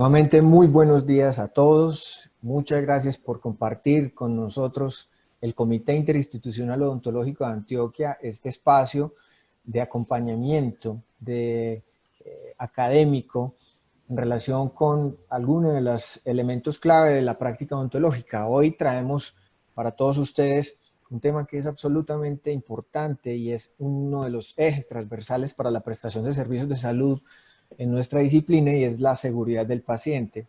Nuevamente, muy buenos días a todos. Muchas gracias por compartir con nosotros el Comité Interinstitucional Odontológico de Antioquia, este espacio de acompañamiento académico en relación con algunos de los elementos clave de la práctica odontológica. Hoy traemos para todos ustedes un tema que es absolutamente importante y es uno de los ejes transversales para la prestación de servicios de salud en nuestra disciplina, y es la seguridad del paciente.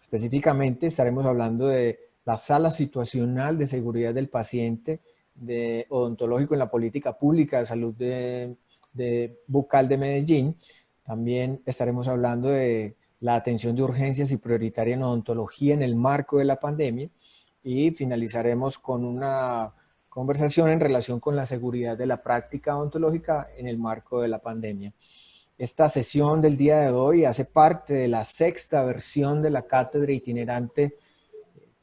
Específicamente estaremos hablando de la sala situacional de seguridad del paciente de odontológico en la política pública de salud de bucal de Medellín. También estaremos hablando de la atención de urgencias y prioritaria en odontología en el marco de la pandemia, y finalizaremos con una conversación en relación con la seguridad de la práctica odontológica en el marco de la pandemia. Esta sesión del día de hoy hace parte de la sexta versión de la cátedra itinerante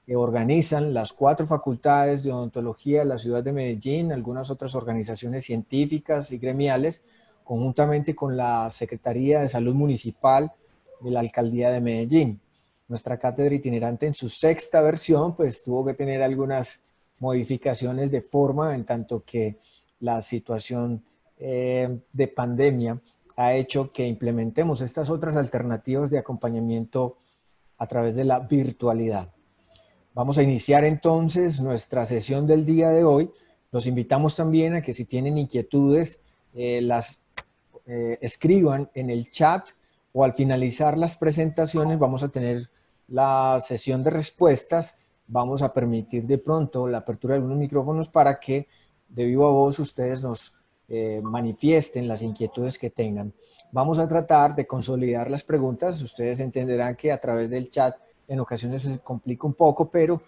que organizan las 4 facultades de odontología de la ciudad de Medellín, algunas otras organizaciones científicas y gremiales, conjuntamente con la Secretaría de Salud Municipal de la Alcaldía de Medellín. Nuestra cátedra itinerante en su sexta versión pues tuvo que tener algunas modificaciones de forma, en tanto que la situación de pandemia ha hecho que implementemos estas otras alternativas de acompañamiento a través de la virtualidad. Vamos a iniciar entonces nuestra sesión del día de hoy. Los invitamos también a que, si tienen inquietudes, las escriban en el chat, o al finalizar las presentaciones vamos a tener la sesión de respuestas. Vamos a permitir de pronto la apertura de algunos micrófonos para que de viva voz ustedes nos manifiesten las inquietudes que tengan. Vamos a tratar de consolidar las preguntas. Ustedes entenderán que a través del chat en ocasiones se complica un poco, pero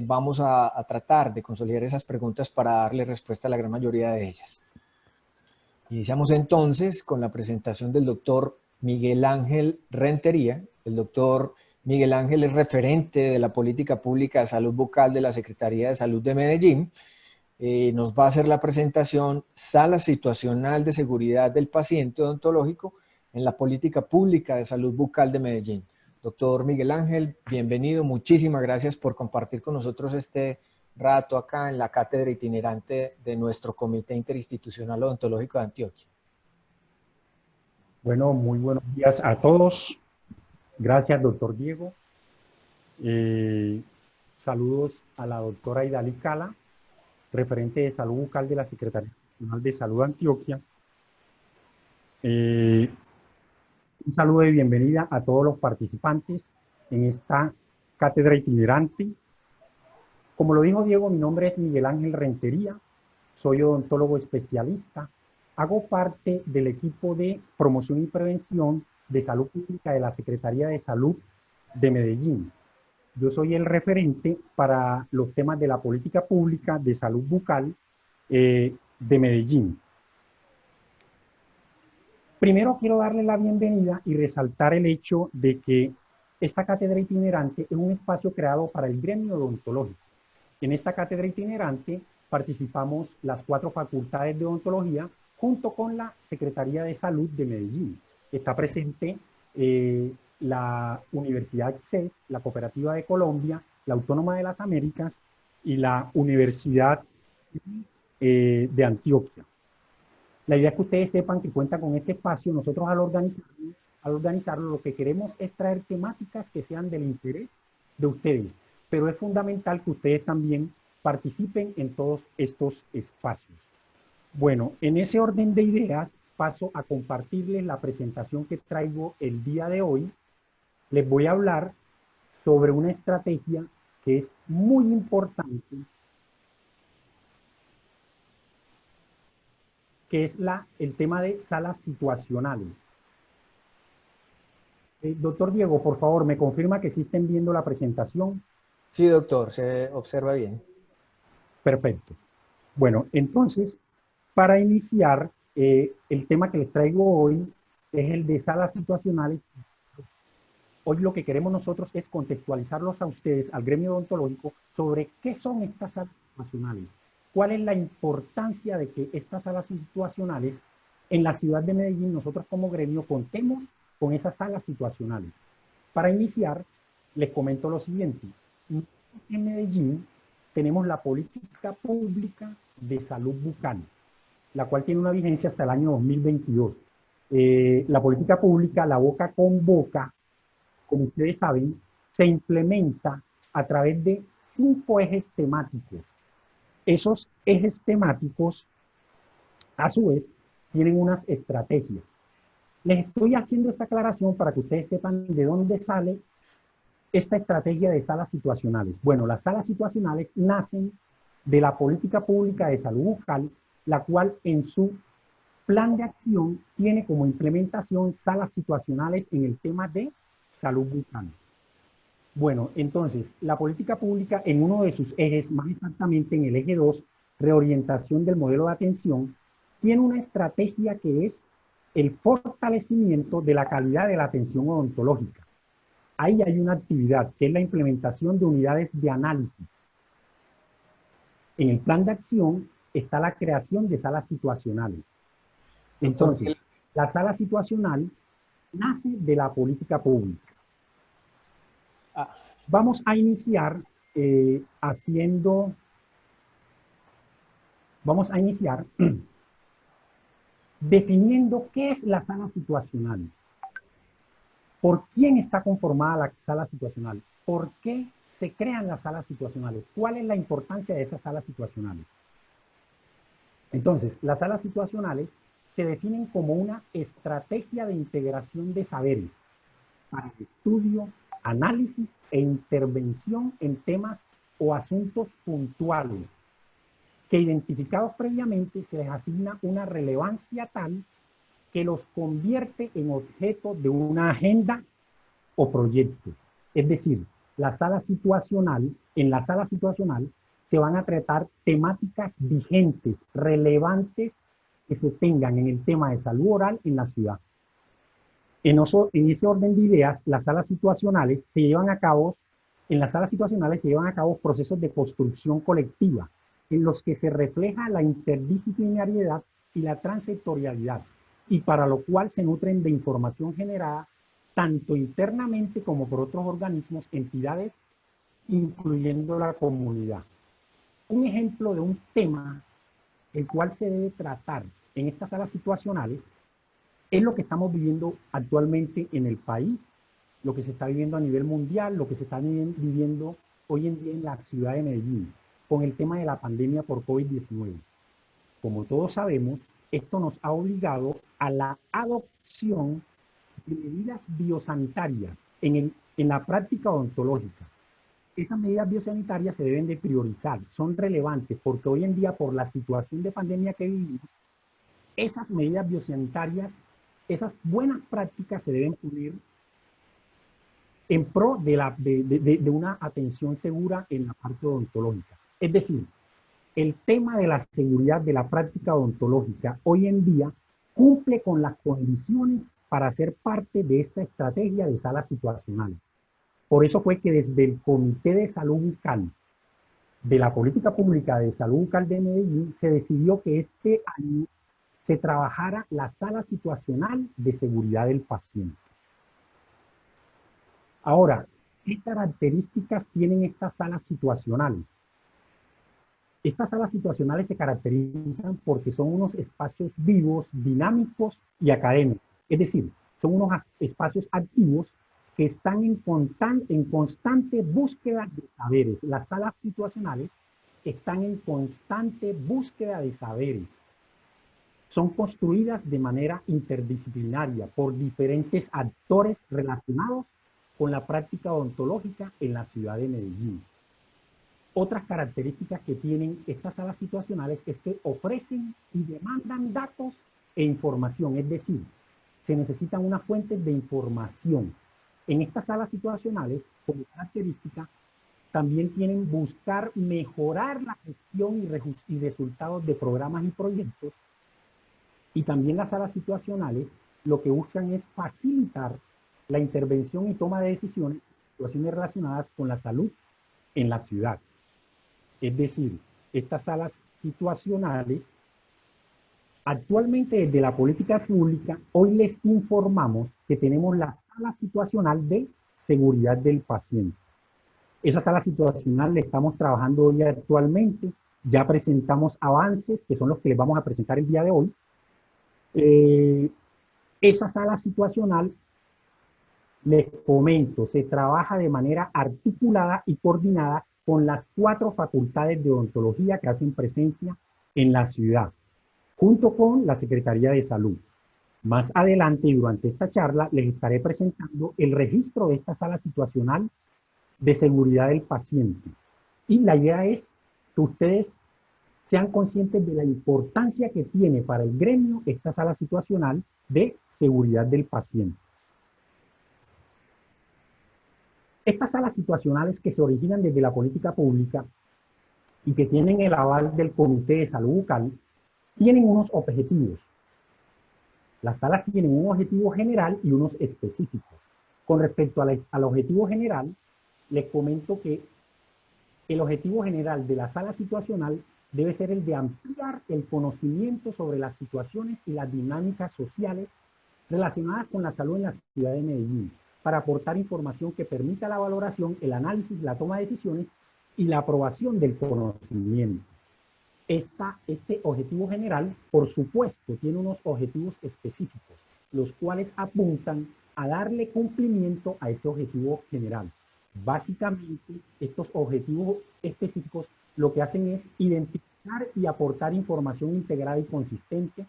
vamos a tratar de consolidar esas preguntas para darle respuesta a la gran mayoría de ellas. Iniciamos entonces con la presentación del doctor Miguel Ángel Rentería. El doctor Miguel Ángel es referente de la política pública de salud bucal de la Secretaría de Salud de Medellín. Nos va a hacer la presentación Sala Situacional de Seguridad del Paciente Odontológico en la Política Pública de Salud Bucal de Medellín. Doctor Miguel Ángel, bienvenido. Muchísimas gracias por compartir con nosotros este rato acá en la cátedra itinerante de nuestro Comité Interinstitucional Odontológico de Antioquia. Bueno, muy buenos días a todos. Gracias, doctor Diego. Saludos a la doctora Idalí Cala, referente de salud bucal de la Secretaría Nacional de Salud de Antioquia. Un saludo de bienvenida a todos los participantes en esta cátedra itinerante. Como lo dijo Diego, mi nombre es Miguel Ángel Rentería, soy odontólogo especialista. Hago parte del equipo de promoción y prevención de salud pública de la Secretaría de Salud de Medellín. Yo soy el referente para los temas de la política pública de salud bucal de Medellín. Primero quiero darle la bienvenida y resaltar el hecho de que esta cátedra itinerante es un espacio creado para el gremio odontológico. En esta cátedra itinerante participamos las 4 facultades de odontología junto con la Secretaría de Salud de Medellín. Está presente la Universidad CES, la Cooperativa de Colombia, la Autónoma de las Américas y la Universidad de Antioquia. La idea es que ustedes sepan que cuenta con este espacio. Nosotros al organizarlo lo que queremos es traer temáticas que sean del interés de ustedes, pero es fundamental que ustedes también participen en todos estos espacios. Bueno, en ese orden de ideas paso a compartirles la presentación que traigo el día de hoy. Les voy a hablar sobre una estrategia que es muy importante, que es el tema de salas situacionales. Doctor Diego, por favor, ¿me confirma que sí estén viendo la presentación? Sí, doctor, se observa bien. Perfecto. Bueno, entonces, para iniciar, el tema que les traigo hoy es el de salas situacionales. Hoy lo que queremos nosotros es contextualizarlos a ustedes, al gremio odontológico, sobre qué son estas salas situacionales, cuál es la importancia de que estas salas situacionales en la ciudad de Medellín, nosotros como gremio contemos con esas salas situacionales. Para iniciar, les comento lo siguiente. En Medellín tenemos la política pública de salud bucal, la cual tiene una vigencia hasta el año 2022. La política pública, la boca con boca, como ustedes saben, se implementa a través de 5 ejes temáticos. Esos ejes temáticos, a su vez, tienen unas estrategias. Les estoy haciendo esta aclaración para que ustedes sepan de dónde sale esta estrategia de salas situacionales. Bueno, las salas situacionales nacen de la política pública de salud bucal, la cual en su plan de acción tiene como implementación salas situacionales en el tema de salud bucal. Bueno, entonces, la política pública en uno de sus ejes, más exactamente en el eje 2, reorientación del modelo de atención, tiene una estrategia que es el fortalecimiento de la calidad de la atención odontológica. Ahí hay una actividad que es la implementación de unidades de análisis. En el plan de acción está la creación de salas situacionales. Entonces, la sala situacional nace de la política pública. Vamos a iniciar definiendo qué es la sala situacional. ¿Por quién está conformada la sala situacional? ¿Por qué se crean las salas situacionales? ¿Cuál es la importancia de esas salas situacionales? Entonces, las salas situacionales se definen como una estrategia de integración de saberes para el estudio, análisis e intervención en temas o asuntos puntuales que identificados previamente se les asigna una relevancia tal que los convierte en objeto de una agenda o proyecto. Es decir, en la sala situacional se van a tratar temáticas vigentes, relevantes, que se tengan en el tema de salud oral en la ciudad. En ese orden de ideas, en las salas situacionales se llevan a cabo procesos de construcción colectiva, en los que se refleja la interdisciplinariedad y la transsectorialidad, y para lo cual se nutren de información generada tanto internamente como por otros organismos, entidades, incluyendo la comunidad. Un ejemplo de un tema el cual se debe tratar en estas salas situacionales es lo que estamos viviendo actualmente en el país, lo que se está viviendo a nivel mundial, lo que se está viviendo hoy en día en la ciudad de Medellín, con el tema de la pandemia por COVID-19. Como todos sabemos, esto nos ha obligado a la adopción de medidas biosanitarias en la práctica odontológica. Esas medidas biosanitarias se deben de priorizar, son relevantes porque hoy en día, por la situación de pandemia que vivimos, esas medidas biosanitarias, esas buenas prácticas se deben poner en pro de una atención segura en la parte odontológica. Es decir, el tema de la seguridad de la práctica odontológica hoy en día cumple con las condiciones para ser parte de esta estrategia de salas situacionales. Por eso fue que desde el Comité de Salud Bucal de la Política Pública de Salud Bucal de Medellín se decidió que este año se trabajara la sala situacional de seguridad del paciente. Ahora, ¿qué características tienen estas salas situacionales? Estas salas situacionales se caracterizan porque son unos espacios vivos, dinámicos y académicos. Es decir, son unos espacios activos que están en constante búsqueda de saberes. Las salas situacionales están en constante búsqueda de saberes. Son construidas de manera interdisciplinaria por diferentes actores relacionados con la práctica odontológica en la ciudad de Medellín. Otras características que tienen estas salas situacionales es que ofrecen y demandan datos e información, es decir, se necesitan unas fuentes de información. En estas salas situacionales, como característica, también tienen buscar mejorar la gestión y resultados de programas y proyectos. Y también las salas situacionales lo que buscan es facilitar la intervención y toma de decisiones en situaciones relacionadas con la salud en la ciudad. Es decir, estas salas situacionales, actualmente desde la política pública, hoy les informamos que tenemos la sala situacional de seguridad del paciente. Esa sala situacional la estamos trabajando hoy actualmente. Ya presentamos avances, que son los que les vamos a presentar el día de hoy. Esa sala situacional, les comento, se trabaja de manera articulada y coordinada con las 4 facultades de odontología que hacen presencia en la ciudad, junto con la Secretaría de Salud. Más adelante y durante esta charla les estaré presentando el registro de esta sala situacional de seguridad del paciente. Y la idea es que ustedes sean conscientes de la importancia que tiene para el gremio esta sala situacional de seguridad del paciente. Estas salas situacionales que se originan desde la política pública y que tienen el aval del Comité de Salud Bucal, tienen unos objetivos. Las salas tienen un objetivo general y unos específicos. Con respecto al objetivo general, les comento que el objetivo general de la sala situacional debe ser el de ampliar el conocimiento sobre las situaciones y las dinámicas sociales relacionadas con la salud en la ciudad de Medellín, para aportar información que permita la valoración, el análisis, la toma de decisiones y la aprobación del conocimiento. Este objetivo general, por supuesto, tiene unos objetivos específicos, los cuales apuntan a darle cumplimiento a ese objetivo general. Básicamente, estos objetivos específicos lo que hacen es identificar y aportar información integrada y consistente,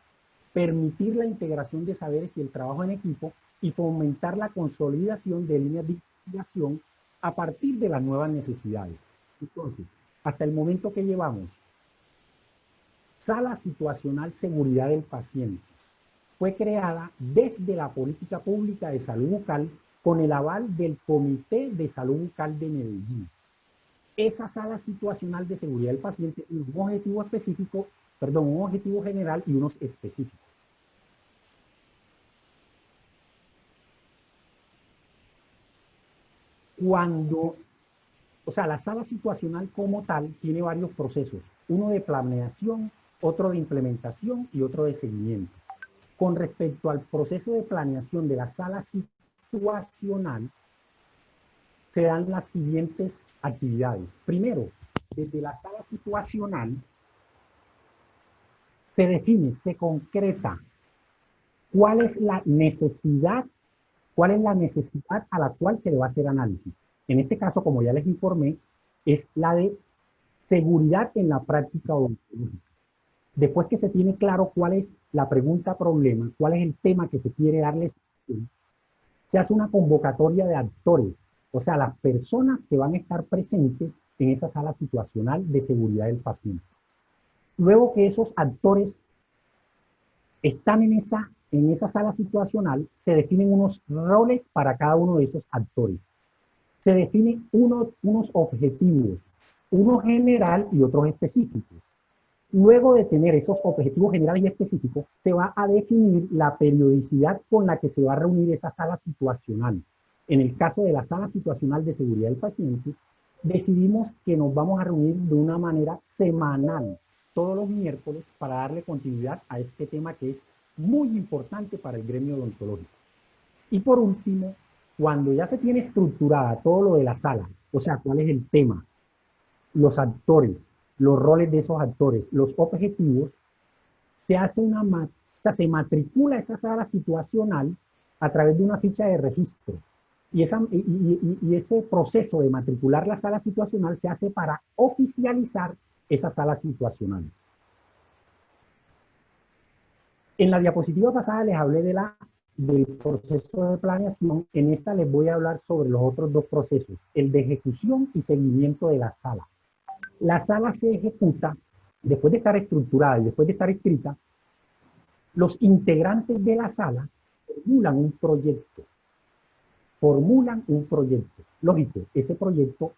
permitir la integración de saberes y el trabajo en equipo y fomentar la consolidación de líneas de investigación a partir de las nuevas necesidades. Entonces, hasta el momento que llevamos, Sala Situacional Seguridad del Paciente fue creada desde la Política Pública de Salud Bucal con el aval del Comité de Salud Bucal de Medellín. Esa Sala Situacional de Seguridad del Paciente tiene un objetivo específico, un objetivo general y unos específicos. La sala situacional como tal tiene varios procesos, uno de planeación, otro de implementación y otro de seguimiento. Con respecto al proceso de planeación de la sala situacional, se dan las siguientes actividades. Primero, desde la sala situacional, se define, se concreta cuál es la necesidad a la cual se le va a hacer análisis. En este caso, como ya les informé, es la de seguridad en la práctica odontológica. Después que se tiene claro cuál es la pregunta problema, cuál es el tema que se quiere darle solución, se hace una convocatoria de actores, o sea, las personas que van a estar presentes en esa sala situacional de seguridad del paciente. Luego que esos actores están en esa sala situacional, se definen unos roles para cada uno de esos actores. Se definen unos objetivos, uno general y otros específicos. Luego de tener esos objetivos generales y específicos, se va a definir la periodicidad con la que se va a reunir esa sala situacional. En el caso de la sala situacional de seguridad del paciente, decidimos que nos vamos a reunir de una manera semanal, todos los miércoles, para darle continuidad a este tema que es muy importante para el gremio odontológico. Y por último, cuando ya se tiene estructurada todo lo de la sala, o sea, cuál es el tema, los actores, los roles de esos actores, los objetivos, se matricula esa sala situacional a través de una ficha de registro. Y ese proceso de matricular la sala situacional se hace para oficializar esa sala situacional. En la diapositiva pasada les hablé del proceso de planeación. En esta les voy a hablar sobre los otros dos procesos, el de ejecución y seguimiento de la sala. La sala se ejecuta después de estar estructurada y después de estar escrita. Los integrantes de la sala formulan un proyecto. Lógico, ese proyecto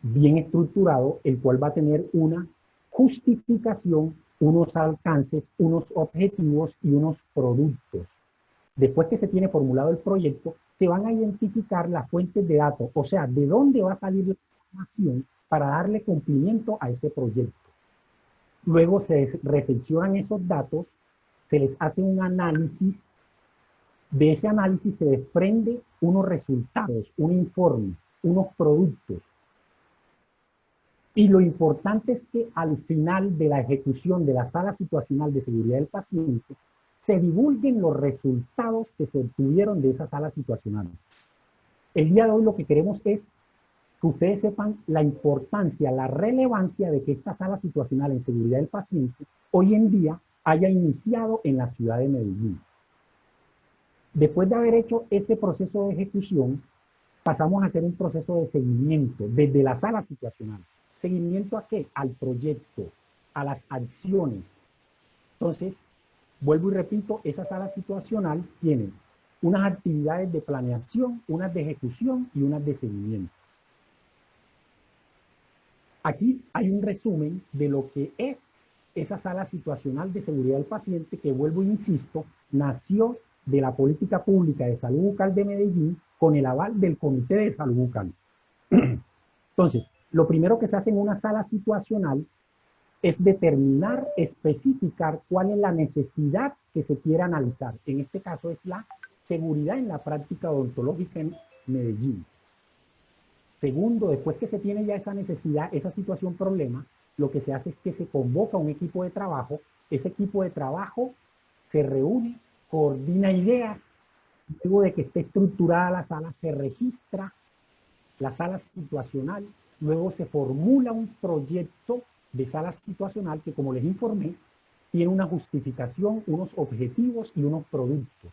bien estructurado, el cual va a tener una justificación, unos alcances, unos objetivos y unos productos. Después que se tiene formulado el proyecto, se van a identificar las fuentes de datos, o sea, de dónde va a salir la información para darle cumplimiento a ese proyecto. Luego se recepcionan esos datos, se les hace un análisis De ese análisis se desprende unos resultados, un informe, unos productos. Y lo importante es que al final de la ejecución de la sala situacional de seguridad del paciente, se divulguen los resultados que se obtuvieron de esa sala situacional. El día de hoy lo que queremos es que ustedes sepan la importancia, la relevancia de que esta sala situacional en seguridad del paciente hoy en día haya iniciado en la ciudad de Medellín. Después de haber hecho ese proceso de ejecución, pasamos a hacer un proceso de seguimiento desde la sala situacional. ¿Seguimiento a qué? Al proyecto, a las acciones. Entonces, vuelvo y repito, esa sala situacional tiene unas actividades de planeación, unas de ejecución y unas de seguimiento. Aquí hay un resumen de lo que es esa sala situacional de seguridad del paciente que, vuelvo e insisto, nació de la política pública de salud bucal de Medellín con el aval del Comité de Salud Bucal. Entonces, lo primero que se hace en una sala situacional es determinar, especificar cuál es la necesidad que se quiere analizar. En este caso es la seguridad en la práctica odontológica en Medellín. Segundo, después que se tiene ya esa necesidad, esa situación problema, lo que se hace es que se convoca un equipo de trabajo, ese equipo de trabajo se reúne, coordina ideas, luego de que esté estructurada la sala, se registra la sala situacional, luego se formula un proyecto de sala situacional que, como les informé, tiene una justificación, unos objetivos y unos productos.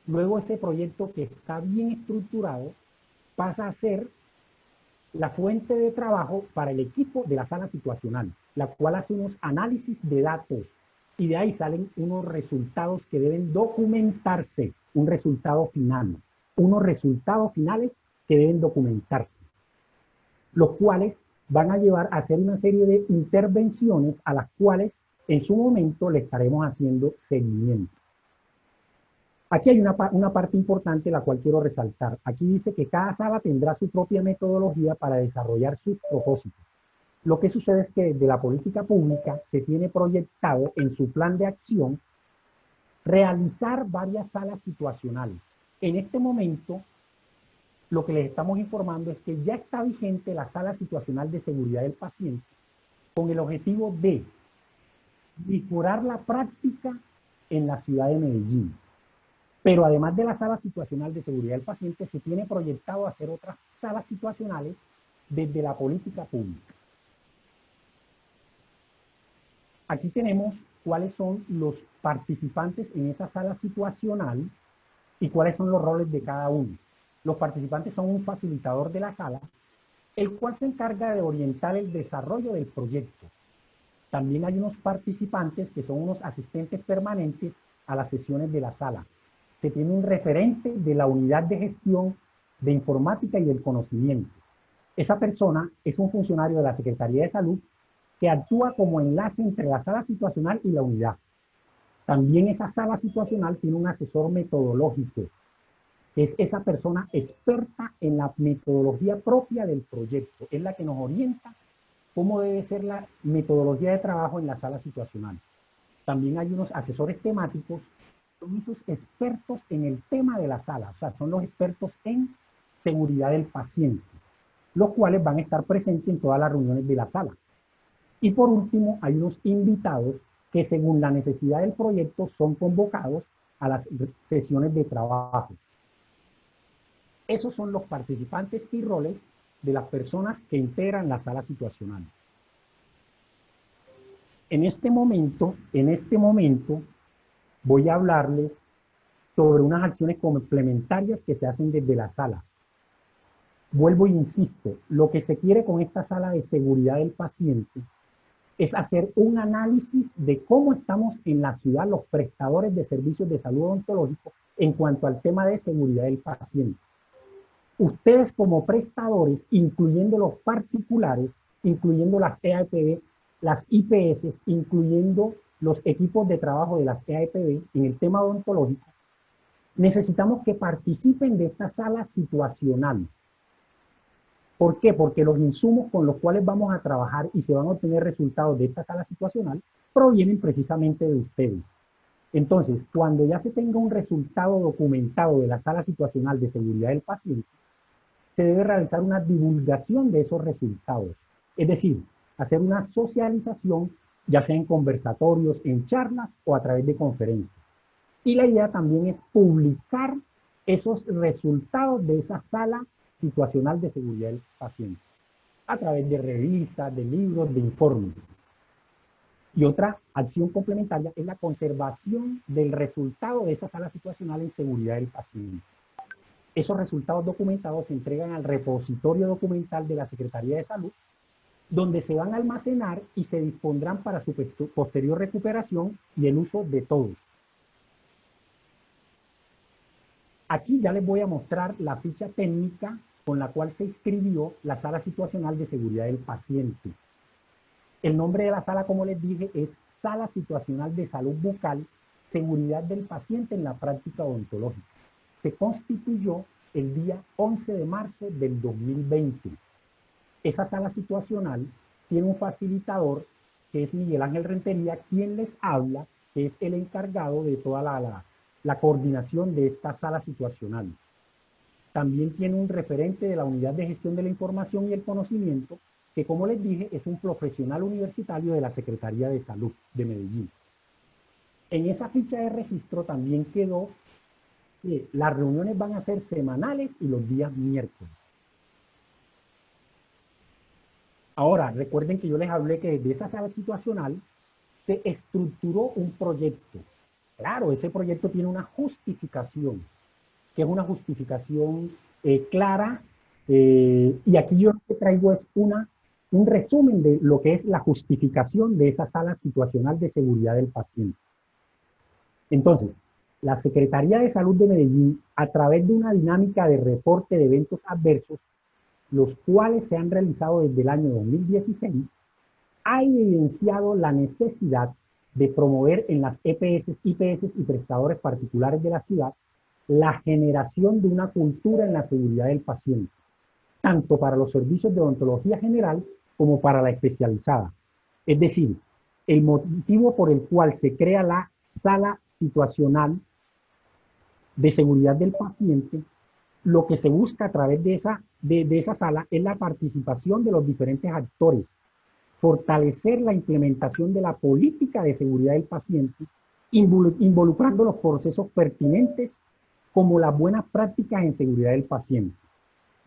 Luego ese proyecto, que está bien estructurado, pasa a ser la fuente de trabajo para el equipo de la sala situacional, la cual hace unos análisis de datos y de ahí salen unos resultados que deben documentarse, un resultado final, unos resultados finales que deben documentarse, los cuales van a llevar a hacer una serie de intervenciones a las cuales en su momento le estaremos haciendo seguimiento. Aquí hay una parte importante la cual quiero resaltar. Aquí dice que cada sala tendrá su propia metodología para desarrollar sus propósitos. Lo que sucede es que desde la política pública se tiene proyectado en su plan de acción realizar varias salas situacionales. En este momento, lo que les estamos informando es que ya está vigente la sala situacional de seguridad del paciente con el objetivo de mejorar la práctica en la ciudad de Medellín. Pero además de la sala situacional de seguridad del paciente, se tiene proyectado hacer otras salas situacionales desde la política pública. Aquí tenemos cuáles son los participantes en esa sala situacional y cuáles son los roles de cada uno. Los participantes son un facilitador de la sala, el cual se encarga de orientar el desarrollo del proyecto. También hay unos participantes que son unos asistentes permanentes a las sesiones de la sala. Se tiene un referente de la unidad de gestión de informática y del conocimiento. Esa persona es un funcionario de la Secretaría de Salud que actúa como enlace entre la sala situacional y la unidad. También esa sala situacional tiene un asesor metodológico, que es esa persona experta en la metodología propia del proyecto. Es la que nos orienta cómo debe ser la metodología de trabajo en la sala situacional. También hay unos asesores temáticos, son esos expertos en el tema de la sala, o sea, son los expertos en seguridad del paciente, los cuales van a estar presentes en todas las reuniones de la sala. Y por último, hay unos invitados que, según la necesidad del proyecto, son convocados a las sesiones de trabajo. Esos son los participantes y roles de las personas que integran la sala situacional. En este momento, voy a hablarles sobre unas acciones complementarias que se hacen desde la sala. Vuelvo e insisto, lo que se quiere con esta sala de seguridad del paciente es hacer un análisis de cómo estamos en la ciudad los prestadores de servicios de salud odontológico en cuanto al tema de seguridad del paciente. Ustedes como prestadores, incluyendo los particulares, incluyendo las EAPB, las IPS, incluyendo los equipos de trabajo de las EAPB en el tema odontológico, necesitamos que participen de esta sala situacional. ¿Por qué? Porque los insumos con los cuales vamos a trabajar y se van a obtener resultados de esta sala situacional provienen precisamente de ustedes. Entonces, cuando ya se tenga un resultado documentado de la sala situacional de seguridad del paciente, se debe realizar una divulgación de esos resultados. Es decir, hacer una socialización, ya sea en conversatorios, en charlas o a través de conferencias. Y la idea también es publicar esos resultados de esa sala situacional de seguridad del paciente a través de revistas, de libros, de informes. Y otra acción complementaria es la conservación del resultado de esa sala situacional en seguridad del paciente. Esos resultados documentados se entregan al repositorio documental de la Secretaría de Salud, donde se van a almacenar y se dispondrán para su posterior recuperación y el uso de todos. Aquí ya les voy a mostrar la ficha técnica con la cual se inscribió la sala situacional de seguridad del paciente. El nombre de la sala, como les dije, es Sala Situacional de Salud Bucal, Seguridad del Paciente en la Práctica Odontológica. Se constituyó el día 11 de marzo del 2020. Esa sala situacional tiene un facilitador, que es Miguel Ángel Rentería, quien les habla, que es el encargado de toda la coordinación de esta sala situacional. También tiene un referente de la Unidad de Gestión de la Información y el Conocimiento, que, como les dije, es un profesional universitario de la Secretaría de Salud de Medellín. En esa ficha de registro también quedó que las reuniones van a ser semanales y los días miércoles. Ahora, recuerden que yo les hablé que desde esa sala situacional se estructuró un proyecto. Claro, ese proyecto tiene una justificación, que es una justificación clara, y aquí yo lo que traigo es un resumen de lo que es la justificación de esa sala situacional de seguridad del paciente. Entonces, la Secretaría de Salud de Medellín, a través de una dinámica de reporte de eventos adversos, los cuales se han realizado desde el año 2016, ha evidenciado la necesidad de promover en las EPS, IPS y prestadores particulares de la ciudad la generación de una cultura en la seguridad del paciente, tanto para los servicios de odontología general como para la especializada. Es decir, el motivo por el cual se crea la sala situacional de seguridad del paciente, lo que se busca a través de esa sala es la participación de los diferentes actores, fortalecer la implementación de la política de seguridad del paciente, involucrando los procesos pertinentes como las buenas prácticas en seguridad del paciente,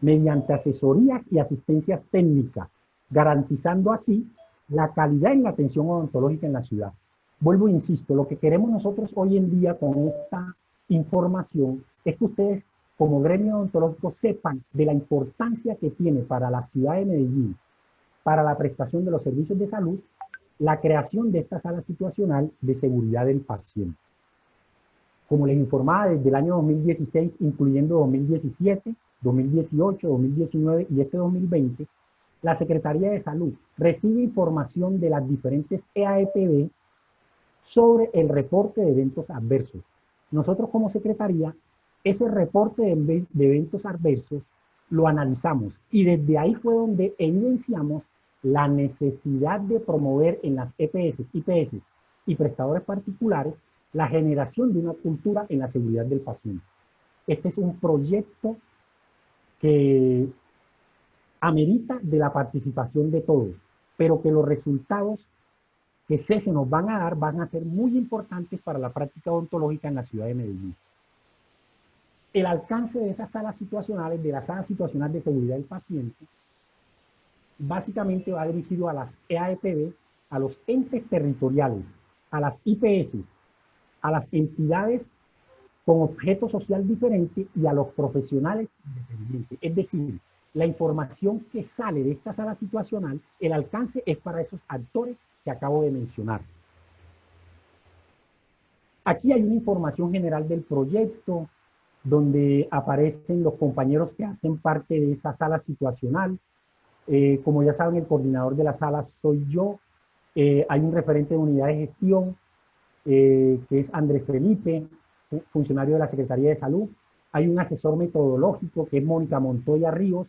mediante asesorías y asistencias técnicas, garantizando así la calidad en la atención odontológica en la ciudad. Vuelvo e insisto, lo que queremos nosotros hoy en día con esta información es que ustedes, como gremio odontológico, sepan de la importancia que tiene para la ciudad de Medellín, para la prestación de los servicios de salud, la creación de esta sala situacional de seguridad del paciente. Como les informaba, desde el año 2016, incluyendo 2017, 2018, 2019 y este 2020, la Secretaría de Salud recibe información de las diferentes EAEPB sobre el reporte de eventos adversos. Nosotros como Secretaría, ese reporte de eventos adversos lo analizamos y desde ahí fue donde evidenciamos la necesidad de promover en las EPS, IPS y prestadores particulares la generación de una cultura en la seguridad del paciente. Este es un proyecto que amerita de la participación de todos, pero que los resultados que se nos van a dar van a ser muy importantes para la práctica odontológica en la ciudad de Medellín. El alcance de esas salas situacionales, de la sala situacional de seguridad del paciente, básicamente va dirigido a las EAEPB, a los entes territoriales, a las IPS, a las entidades con objeto social diferente y a los profesionales independientes. Es decir, la información que sale de esta sala situacional, el alcance es para esos actores que acabo de mencionar. Aquí hay una información general del proyecto, donde aparecen los compañeros que hacen parte de esa sala situacional. Como ya saben, el coordinador de la sala soy yo. Hay un referente de unidad de gestión, que es Andrés Felipe, funcionario de la Secretaría de Salud. Hay un asesor metodológico, que es Mónica Montoya Ríos,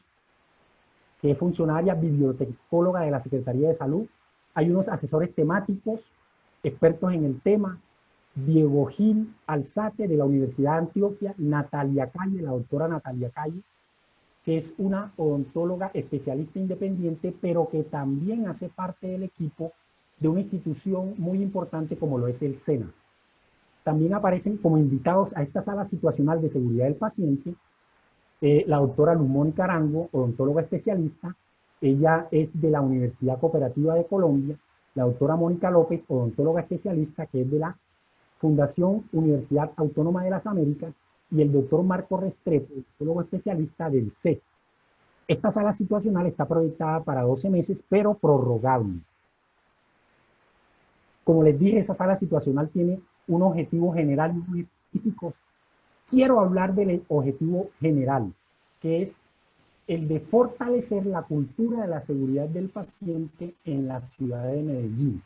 que es funcionaria bibliotecóloga de la Secretaría de Salud. Hay unos asesores temáticos, expertos en el tema, Diego Gil Alzate de la Universidad de Antioquia, Natalia Calle, la doctora Natalia Calle, que es una odontóloga especialista independiente, pero que también hace parte del equipo de una institución muy importante como lo es el SENA. También aparecen como invitados a esta sala situacional de seguridad del paciente la doctora Luz Mónica Arango, odontóloga especialista. Ella es de la Universidad Cooperativa de Colombia. La doctora Mónica López, odontóloga especialista, que es de la Fundación Universidad Autónoma de las Américas, y el doctor Marco Restrepo, odontólogo especialista del CES. Esta sala situacional está proyectada para 12 meses, pero prorrogable. Como les dije, esa sala situacional tiene un objetivo general y muy específico. Quiero hablar del objetivo general, que es el de fortalecer la cultura de la seguridad del paciente en la ciudad de Medellín.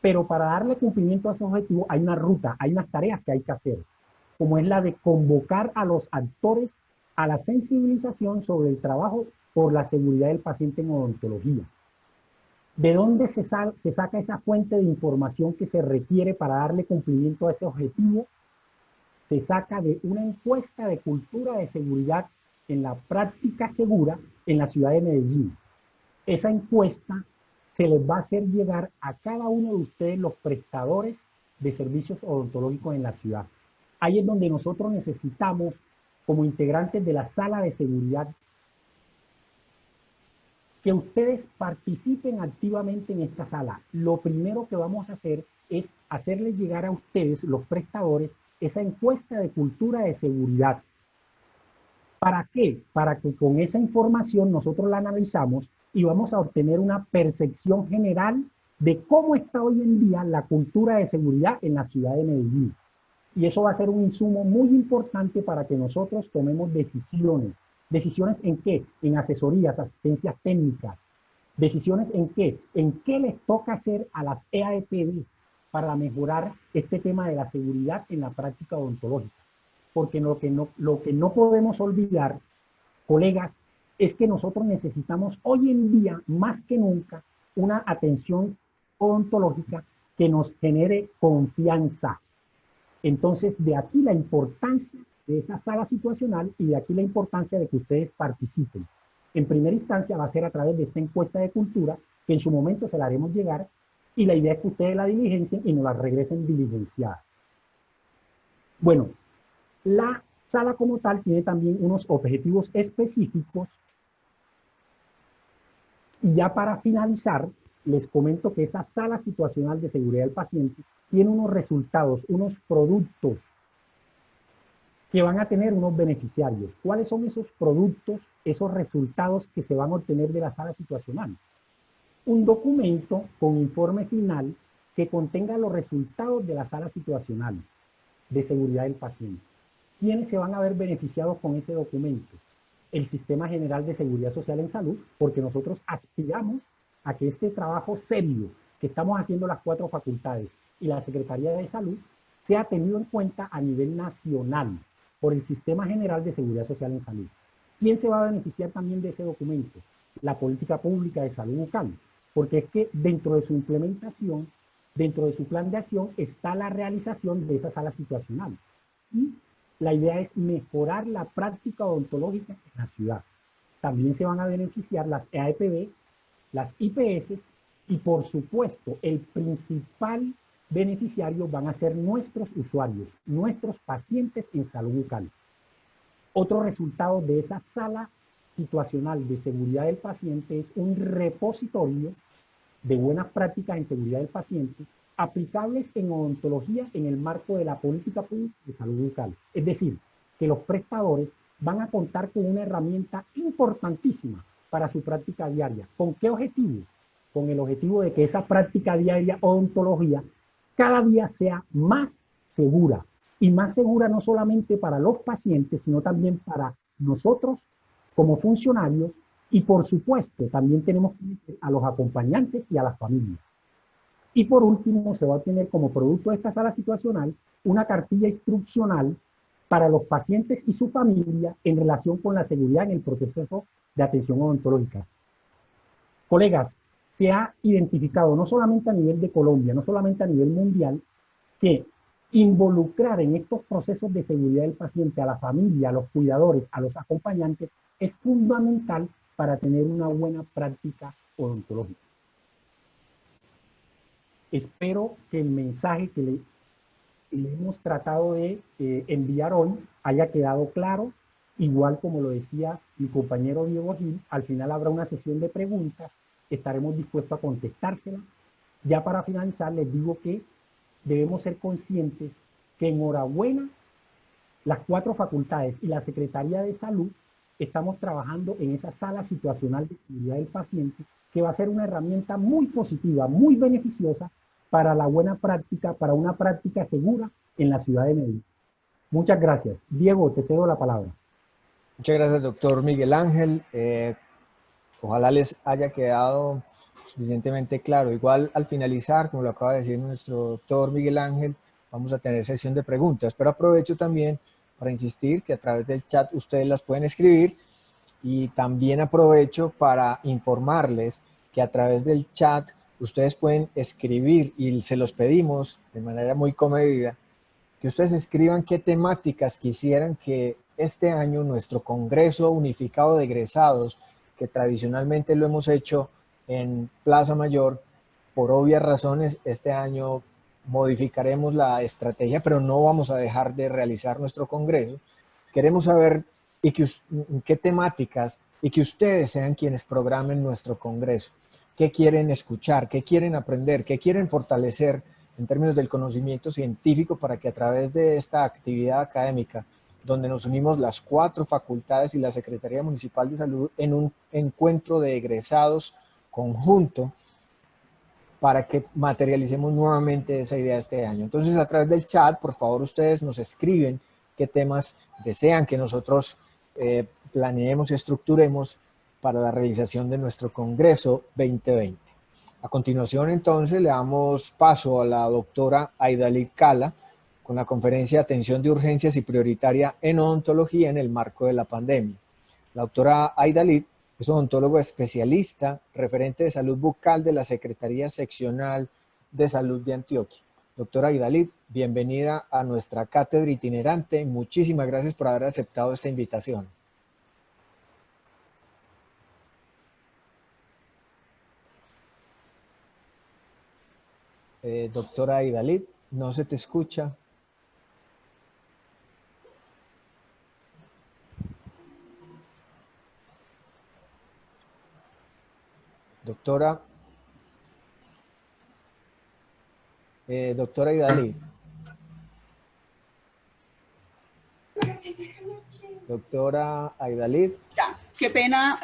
Pero para darle cumplimiento a ese objetivo hay una ruta, hay unas tareas que hay que hacer, como es la de convocar a los actores a la sensibilización sobre el trabajo por la seguridad del paciente en odontología. ¿De dónde se saca esa fuente de información que se requiere para darle cumplimiento a ese objetivo? Se saca de una encuesta de cultura de seguridad en la práctica segura en la ciudad de Medellín. Esa encuesta se les va a hacer llegar a cada uno de ustedes, los prestadores de servicios odontológicos en la ciudad. Ahí es donde nosotros necesitamos, como integrantes de la sala de seguridad, que ustedes participen activamente en esta sala. Lo primero que vamos a hacer es hacerles llegar a ustedes, los prestadores, esa encuesta de cultura de seguridad. ¿Para qué? Para que con esa información nosotros la analizamos y vamos a obtener una percepción general de cómo está hoy en día la cultura de seguridad en la ciudad de Medellín. Y eso va a ser un insumo muy importante para que nosotros tomemos decisiones. ¿Decisiones en qué? En asesorías, asistencias técnicas. ¿Decisiones en qué? ¿En qué les toca hacer a las EAEPD para mejorar este tema de la seguridad en la práctica odontológica? Porque lo que no podemos olvidar, colegas, es que nosotros necesitamos hoy en día, más que nunca, una atención odontológica que nos genere confianza. Entonces, de aquí la importancia de esa sala situacional y de aquí la importancia de que ustedes participen. En primera instancia va a ser a través de esta encuesta de cultura, que en su momento se la haremos llegar, y la idea es que ustedes la diligencien y nos la regresen diligenciada. Bueno, la sala como tal tiene también unos objetivos específicos. Y ya para finalizar, les comento que esa sala situacional de seguridad del paciente tiene unos resultados, unos productos que van a tener unos beneficiarios. ¿Cuáles son esos productos, esos resultados que se van a obtener de la sala situacional? Un documento con informe final que contenga los resultados de la sala situacional de seguridad del paciente. ¿Quiénes se van a ver beneficiados con ese documento? El Sistema General de Seguridad Social en Salud, porque nosotros aspiramos a que este trabajo serio que estamos haciendo las 4 facultades y la Secretaría de Salud sea tenido en cuenta a nivel nacional por el Sistema General de Seguridad Social en Salud. ¿Quién se va a beneficiar también de ese documento? La política pública de salud bucal, porque es que dentro de su implementación, dentro de su plan de acción, está la realización de esa sala situacional. Y la idea es mejorar la práctica odontológica en la ciudad. También se van a beneficiar las EAEPB, las IPS y, por supuesto, el principal beneficiario van a ser nuestros usuarios, nuestros pacientes en salud bucal. Otro resultado de esa sala situacional de seguridad del paciente es un repositorio de buenas prácticas en seguridad del paciente aplicables en odontología en el marco de la política pública de salud bucal. Es decir, que los prestadores van a contar con una herramienta importantísima para su práctica diaria. ¿Con qué objetivo? Con el objetivo de que esa práctica diaria odontología cada día sea más segura. Y más segura no solamente para los pacientes, sino también para nosotros como funcionarios y, por supuesto, también tenemos que meter a los acompañantes y a las familias. Y por último, se va a obtener como producto de esta sala situacional una cartilla instruccional para los pacientes y su familia en relación con la seguridad en el proceso de atención odontológica. Colegas, se ha identificado no solamente a nivel de Colombia, no solamente a nivel mundial, que involucrar en estos procesos de seguridad del paciente a la familia, a los cuidadores, a los acompañantes, es fundamental para tener una buena práctica odontológica. Espero que el mensaje que le hemos tratado de enviar hoy haya quedado claro. Igual como lo decía mi compañero Diego Gil, al final habrá una sesión de preguntas, estaremos dispuestos a contestárselas. Ya para finalizar les digo que debemos ser conscientes que enhorabuena, las 4 facultades y la Secretaría de Salud estamos trabajando en esa sala situacional de seguridad del paciente, que va a ser una herramienta muy positiva, muy beneficiosa para la buena práctica, para una práctica segura en la ciudad de Medellín. Muchas gracias. Diego, te cedo la palabra. Muchas gracias, doctor Miguel Ángel. Ojalá les haya quedado suficientemente claro. Igual al finalizar, como lo acaba de decir nuestro doctor Miguel Ángel, vamos a tener sesión de preguntas, pero aprovecho también para insistir que a través del chat ustedes las pueden escribir, y también aprovecho para informarles que a través del chat ustedes pueden escribir, y se los pedimos de manera muy comedida, que ustedes escriban qué temáticas quisieran que este año nuestro Congreso Unificado de Egresados, que tradicionalmente lo hemos hecho en Plaza Mayor, por obvias razones este año modificaremos la estrategia, pero no vamos a dejar de realizar nuestro Congreso. Queremos saber qué temáticas, y que ustedes sean quienes programen nuestro Congreso. ¿Qué quieren escuchar? ¿Qué quieren aprender? ¿Qué quieren fortalecer en términos del conocimiento científico, para que a través de esta actividad académica, donde nos unimos las 4 facultades y la Secretaría Municipal de Salud en un encuentro de egresados conjunto, para que materialicemos nuevamente esa idea este año? Entonces, a través del chat, por favor, ustedes nos escriben qué temas desean que nosotros planeemos y estructuremos para la realización de nuestro Congreso 2020. A continuación, entonces, le damos paso a la doctora Aidalid Cala con la conferencia de Atención de Urgencias y Prioritaria en Odontología en el marco de la pandemia. La doctora Aidalid es odontólogo especialista, referente de salud bucal de la Secretaría Seccional de Salud de Antioquia. Doctora Aidalid, bienvenida a nuestra cátedra itinerante. Muchísimas gracias por haber aceptado esta invitación. Doctora Aidalid, no se te escucha. Doctora Aidalid. Doctora Aidalid. Ya, qué pena,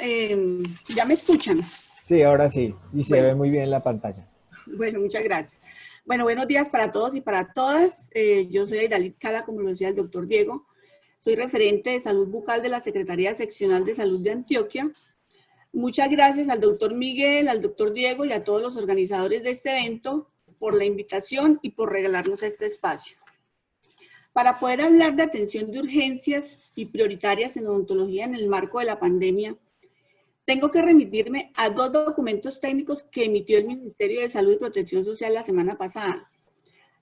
¿ya me escuchan? Sí, ahora sí, y se ve muy bien la pantalla. Bueno, muchas gracias. Bueno, buenos días para todos y para todas. Yo soy Aidalid Cala, como lo decía el doctor Diego. Soy referente de salud bucal de la Secretaría Seccional de Salud de Antioquia. Muchas gracias al doctor Miguel, al doctor Diego y a todos los organizadores de este evento por la invitación y por regalarnos este espacio. Para poder hablar de atención de urgencias y prioritarias en odontología en el marco de la pandemia, tengo que remitirme a 2 documentos técnicos que emitió el Ministerio de Salud y Protección Social la semana pasada,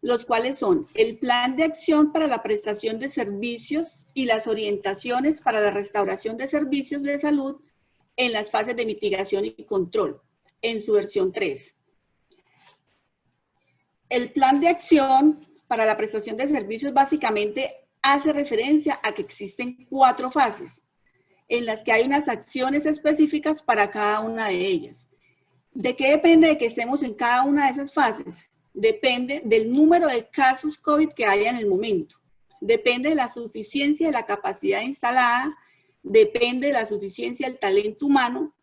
los cuales son el Plan de Acción para la Prestación de Servicios y las Orientaciones para la Restauración de Servicios de Salud en las fases de mitigación y control, en su versión 3. El Plan de Acción para la Prestación de Servicios básicamente hace referencia a que existen 4 fases, en las que hay unas acciones específicas para cada una de ellas. ¿De qué depende de que estemos en cada una de esas fases? Depende del número de casos COVID que haya en el momento. Depende de la suficiencia de la capacidad instalada, depende de la suficiencia del talento humano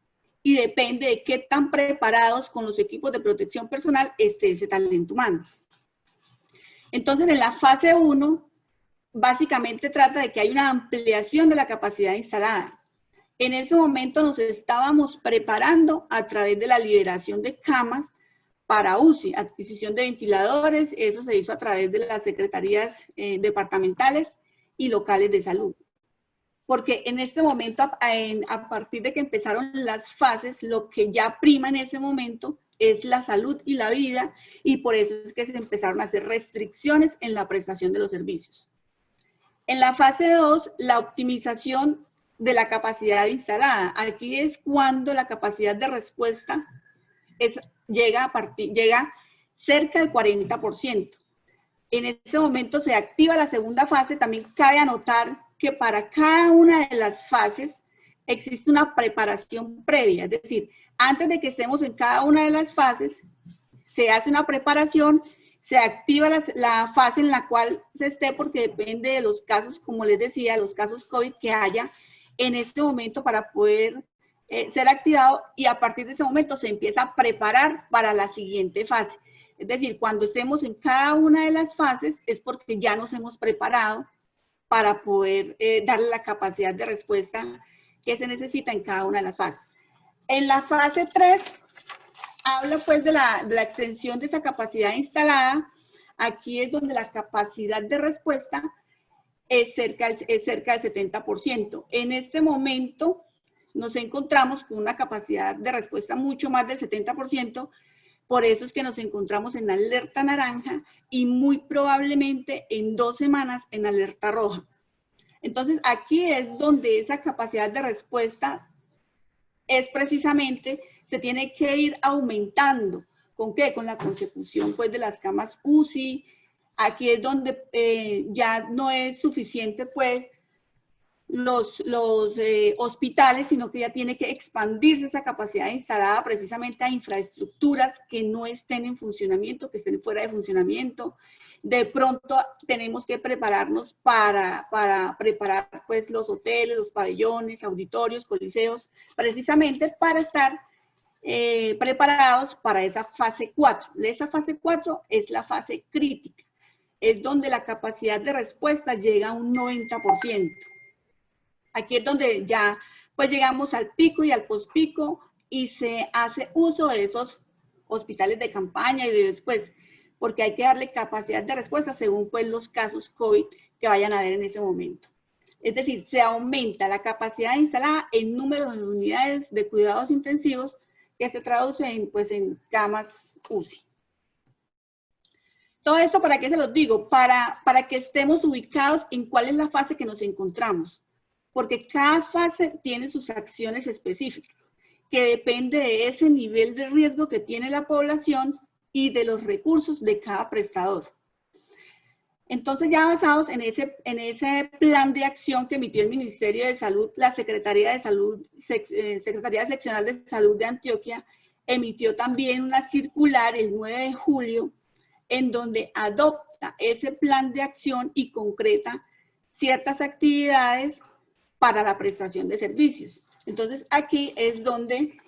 y depende de qué tan preparados con los equipos de protección personal esté ese talento humano. Entonces, en la fase 1, básicamente trata de que hay una ampliación de la capacidad instalada. En ese momento nos estábamos preparando a través de la liberación de camas para UCI, adquisición de ventiladores. Eso se hizo a través de las secretarías departamentales y locales de salud. Porque en este momento, a partir de que empezaron las fases, lo que ya prima en ese momento es la salud y la vida, y por eso es que se empezaron a hacer restricciones en la prestación de los servicios. En la fase 2, la optimización de la capacidad instalada. Aquí es cuando la capacidad de respuesta llega cerca del 40%. En ese momento se activa la segunda fase. También cabe anotar que para cada una de las fases existe una preparación previa, es decir, antes de que estemos en cada una de las fases, se hace una preparación, se activa la fase en la cual se esté, porque depende de los casos, como les decía, los casos COVID que haya en este momento para poder ser activado, y a partir de ese momento se empieza a preparar para la siguiente fase. Es decir, cuando estemos en cada una de las fases es porque ya nos hemos preparado para poder darle la capacidad de respuesta que se necesita en cada una de las fases. En la fase 3, habla pues de la extensión de esa capacidad instalada. Aquí es donde la capacidad de respuesta es cerca del 70%. En este momento nos encontramos con una capacidad de respuesta mucho más del 70%, por eso es que nos encontramos en alerta naranja y muy probablemente en 2 semanas en alerta roja. Entonces aquí es donde esa capacidad de respuesta es precisamente, se tiene que ir aumentando. ¿Con qué? Con la consecución pues de las camas UCI. Aquí es donde ya no es suficiente pues los hospitales, sino que ya tiene que expandirse esa capacidad instalada precisamente a infraestructuras que no estén en funcionamiento, que estén fuera de funcionamiento. De pronto tenemos que prepararnos para preparar pues los hoteles, los pabellones, auditorios, coliseos, precisamente para estar preparados para esa fase 4. Esa fase 4 es la fase crítica, es donde la capacidad de respuesta llega a un 90%. Aquí es donde ya pues llegamos al pico y al pospico y se hace uso de esos hospitales de campaña y de después, porque hay que darle capacidad de respuesta según pues los casos COVID que vayan a haber en ese momento. Es decir, se aumenta la capacidad instalada en número de unidades de cuidados intensivos que se traduce en, pues, en camas UCI. Todo esto, ¿para qué se los digo? Para que estemos ubicados en cuál es la fase que nos encontramos. Porque cada fase tiene sus acciones específicas, que depende de ese nivel de riesgo que tiene la población y de los recursos de cada prestador. Entonces, ya basados en ese plan de acción que emitió el Ministerio de Salud, la Secretaría de Salud, Secretaría Seccional de Salud de Antioquia, emitió también una circular el 9 de julio, en donde adopta ese plan de acción y concreta ciertas actividades para la prestación de servicios. Entonces, aquí es donde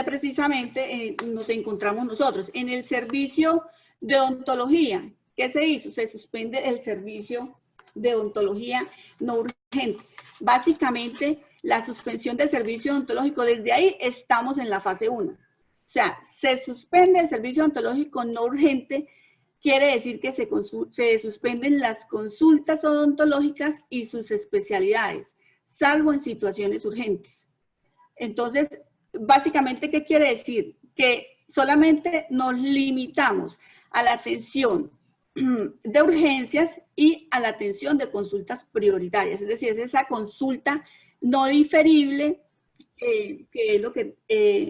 precisamente nos encontramos nosotros. En el servicio de odontología, ¿qué se hizo? Se suspende el servicio de odontología no urgente. Básicamente, la suspensión del servicio odontológico, desde ahí estamos en la fase 1. O sea, se suspende el servicio odontológico no urgente, quiere decir que se suspenden las consultas odontológicas y sus especialidades, salvo en situaciones urgentes. Entonces, básicamente, ¿qué quiere decir? Que solamente nos limitamos a la atención de urgencias y a la atención de consultas prioritarias. Es decir, es esa consulta no diferible que es lo que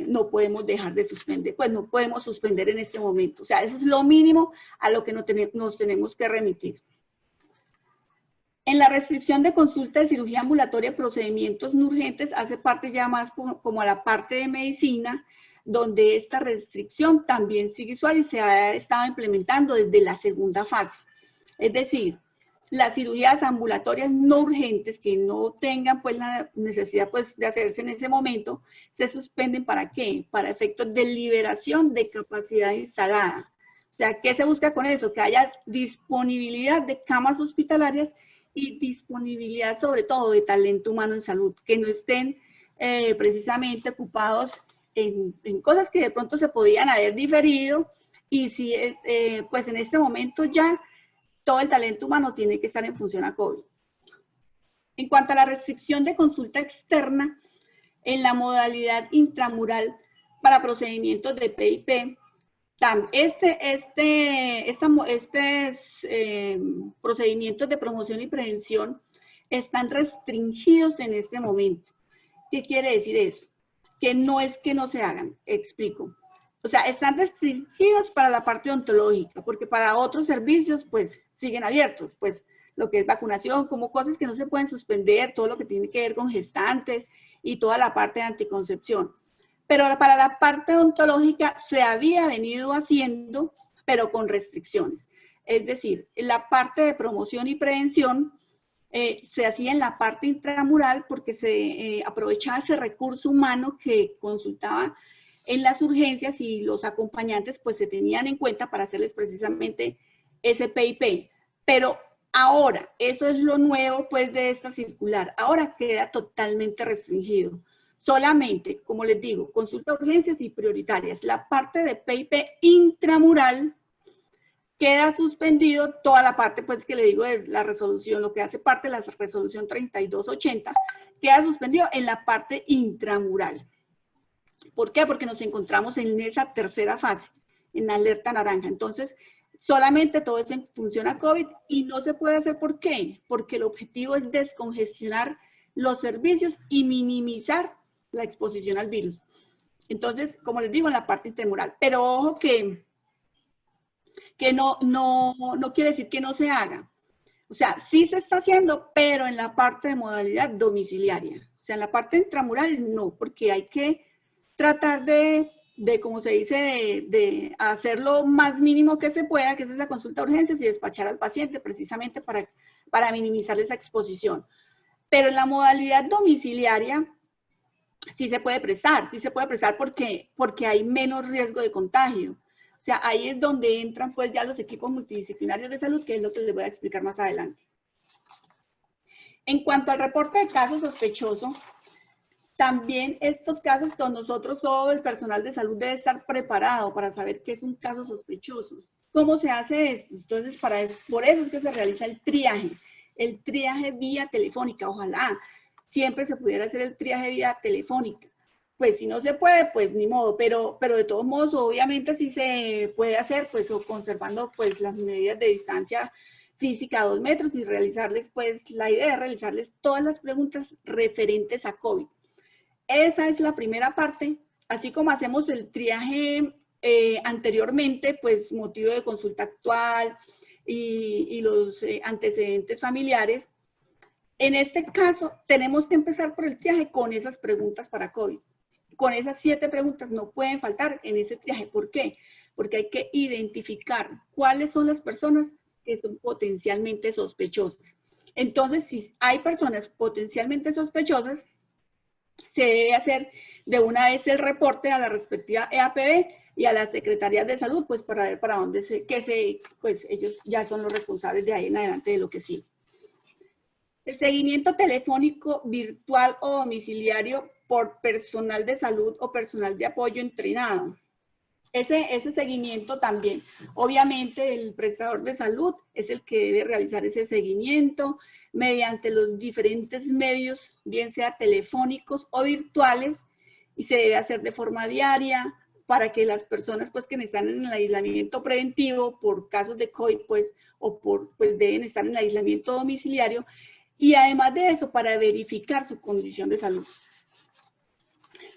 no podemos dejar de suspender, pues no podemos suspender en este momento. O sea, eso es lo mínimo a lo que nos tenemos que remitir. En la restricción de consulta de cirugía ambulatoria, procedimientos no urgentes, hace parte ya más como a la parte de medicina, donde esta restricción también sigue usual y se ha estado implementando desde la segunda fase. Es decir, las cirugías ambulatorias no urgentes que no tengan pues la necesidad pues de hacerse en ese momento, se suspenden. ¿Para qué? Para efectos de liberación de capacidad instalada. O sea, ¿qué se busca con eso? Que haya disponibilidad de camas hospitalarias y disponibilidad sobre todo de talento humano en salud, que no estén precisamente ocupados en cosas que de pronto se podían haber diferido, y si pues en este momento ya todo el talento humano tiene que estar en función a COVID. En cuanto a la restricción de consulta externa, en la modalidad intramural para procedimientos de PIP, procedimientos de promoción y prevención están restringidos en este momento. ¿Qué quiere decir eso? Que no es que no se hagan, explico. O sea, están restringidos para la parte odontológica, porque para otros servicios, pues, siguen abiertos, pues, lo que es vacunación, como cosas que no se pueden suspender, todo lo que tiene que ver con gestantes y toda la parte de anticoncepción. Pero para la parte odontológica se había venido haciendo, pero con restricciones. Es decir, en la parte de promoción y prevención se hacía en la parte intramural porque se aprovechaba ese recurso humano que consultaba en las urgencias y los acompañantes pues se tenían en cuenta para hacerles precisamente ese PIP. Pero ahora, eso es lo nuevo pues de esta circular, ahora queda totalmente restringido. Solamente, como les digo, consulta urgencias y prioritarias. La parte de PIP intramural queda suspendido, toda la parte pues que le digo de la resolución, lo que hace parte de la resolución 3280, queda suspendido en la parte intramural. ¿Por qué? Porque nos encontramos en esa tercera fase, en alerta naranja. Entonces, solamente todo eso funciona COVID y no se puede hacer. ¿Por qué? Porque el objetivo es descongestionar los servicios y minimizar la exposición al virus. Entonces, como les digo, en la parte intramural. Pero ojo que no quiere decir que no se haga. O sea, sí se está haciendo, pero en la parte de modalidad domiciliaria. O sea, en la parte intramural no, porque hay que tratar de como se dice, de hacer lo más mínimo que se pueda, que es esa consulta de urgencias y despachar al paciente precisamente para minimizar esa exposición. Pero en la modalidad domiciliaria sí se puede prestar porque hay menos riesgo de contagio. O sea, ahí es donde entran pues ya los equipos multidisciplinarios de salud, que es lo que les voy a explicar más adelante. En cuanto al reporte de casos sospechosos, también estos casos con nosotros, todo el personal de salud debe estar preparado para saber qué es un caso sospechoso. ¿Cómo se hace esto? Entonces, por eso es que se realiza el triaje vía telefónica. Ojalá siempre se pudiera hacer el triaje vía telefónica. Pues si no se puede, pues ni modo, pero de todos modos, obviamente sí se puede hacer, pues o conservando pues las medidas de distancia física a 2 metros y realizarles, pues la idea es realizarles todas las preguntas referentes a COVID. Esa es la primera parte, así como hacemos el triaje anteriormente, pues motivo de consulta actual y los antecedentes familiares. En este caso, tenemos que empezar por el triaje con esas preguntas para COVID. Con esas 7 preguntas no pueden faltar en ese triaje. ¿Por qué? Porque hay que identificar cuáles son las personas que son potencialmente sospechosas. Entonces, si hay personas potencialmente sospechosas, se debe hacer de una vez el reporte a la respectiva EAPB y a las secretarías de salud, pues para ver para dónde pues ellos ya son los responsables de ahí en adelante de lo que sigue. El seguimiento telefónico, virtual o domiciliario por personal de salud o personal de apoyo entrenado. Ese seguimiento también. Obviamente el prestador de salud es el que debe realizar ese seguimiento mediante los diferentes medios, bien sea telefónicos o virtuales, y se debe hacer de forma diaria para que las personas pues que están en el aislamiento preventivo por casos de COVID pues deben estar en el aislamiento domiciliario, y además de eso para verificar su condición de salud.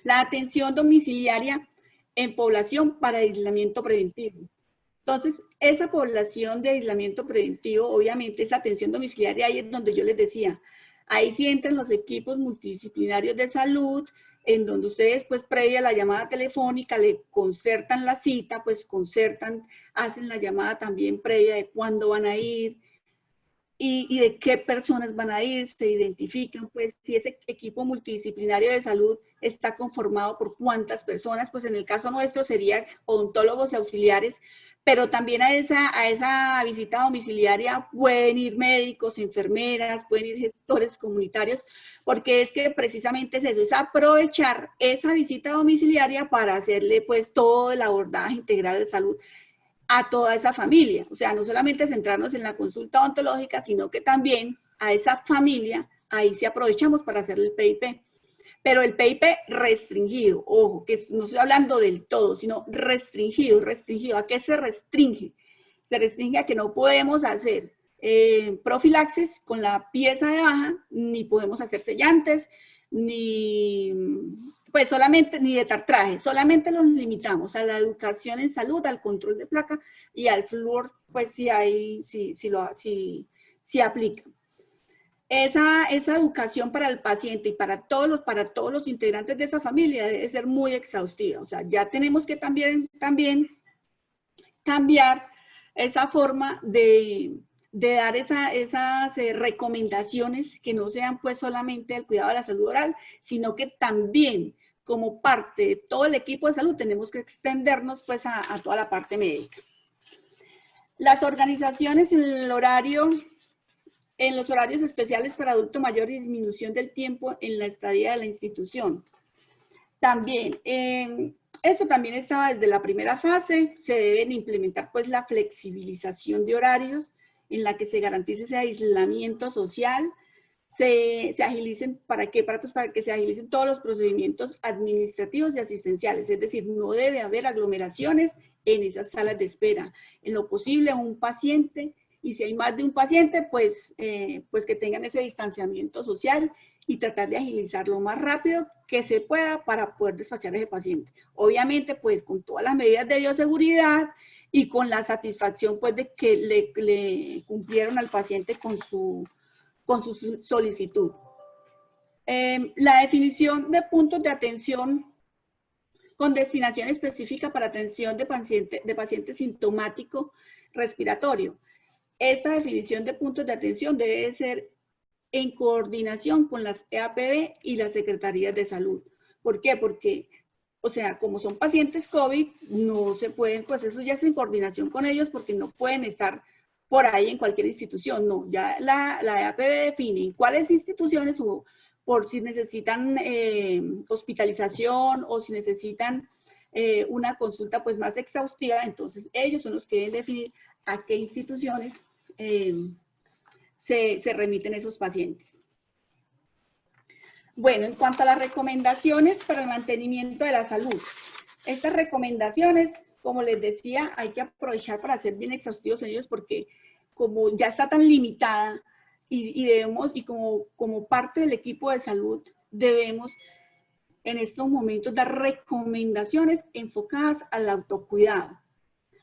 La atención domiciliaria en población para aislamiento preventivo. Entonces, esa población de aislamiento preventivo, obviamente esa atención domiciliaria, ahí es donde yo les decía, ahí sí entran los equipos multidisciplinarios de salud, en donde ustedes pues previa a la llamada telefónica le concertan la cita, pues hacen la llamada también previa de cuándo van a ir, y de qué personas van a ir, se identifican, pues si ese equipo multidisciplinario de salud está conformado por cuántas personas, pues en el caso nuestro serían odontólogos y auxiliares, pero también a esa visita domiciliaria pueden ir médicos, enfermeras, pueden ir gestores comunitarios, porque es que precisamente es eso, es aprovechar esa visita domiciliaria para hacerle pues todo el abordaje integral de salud a toda esa familia. O sea, no solamente centrarnos en la consulta odontológica, sino que también a esa familia, ahí sí aprovechamos para hacer el PIP. pero el PIP restringido, ojo, que no estoy hablando del todo, sino restringido, restringido. ¿A qué se restringe? Se restringe a que no podemos hacer profilaxis con la pieza de baja, ni podemos hacer sellantes, ni pues solamente, ni de tartraje, solamente los limitamos a la educación en salud, al control de placa y al flúor, pues si aplica. Esa educación para el paciente y para todos los integrantes de esa familia debe ser muy exhaustiva. O sea, ya tenemos que también cambiar esa forma de dar esas recomendaciones que no sean pues solamente el cuidado de la salud oral, sino que también como parte de todo el equipo de salud tenemos que extendernos pues a toda la parte médica. Las organizaciones en los horarios especiales para adulto mayor y disminución del tiempo en la estadía de la institución. También, esto también estaba desde la primera fase, se deben implementar pues la flexibilización de horarios en la que se garantice ese aislamiento social, se agilicen, ¿para qué? Para que se agilicen todos los procedimientos administrativos y asistenciales, es decir, no debe haber aglomeraciones en esas salas de espera. En lo posible, un paciente, y si hay más de un paciente, pues que tengan ese distanciamiento social y tratar de agilizar lo más rápido que se pueda para poder despachar a ese paciente. Obviamente, pues con todas las medidas de bioseguridad y con la satisfacción pues de que le cumplieron al paciente con su solicitud. La definición de puntos de atención con destinación específica para atención de paciente sintomático respiratorio. Esta definición de puntos de atención debe ser en coordinación con las EAPB y las Secretarías de Salud. ¿Por qué? Porque, o sea, como son pacientes COVID, no se pueden, pues eso ya es en coordinación con ellos porque no pueden estar por ahí en cualquier institución, no. Ya la EAPB define en cuáles instituciones o por si necesitan hospitalización o si necesitan una consulta pues más exhaustiva, entonces ellos son los que deben definir a qué instituciones se remiten esos pacientes. Bueno, en cuanto a las recomendaciones para el mantenimiento de la salud, estas recomendaciones, como les decía, hay que aprovechar para ser bien exhaustivos en ellos porque como ya está tan limitada y como parte del equipo de salud debemos en estos momentos dar recomendaciones enfocadas al autocuidado.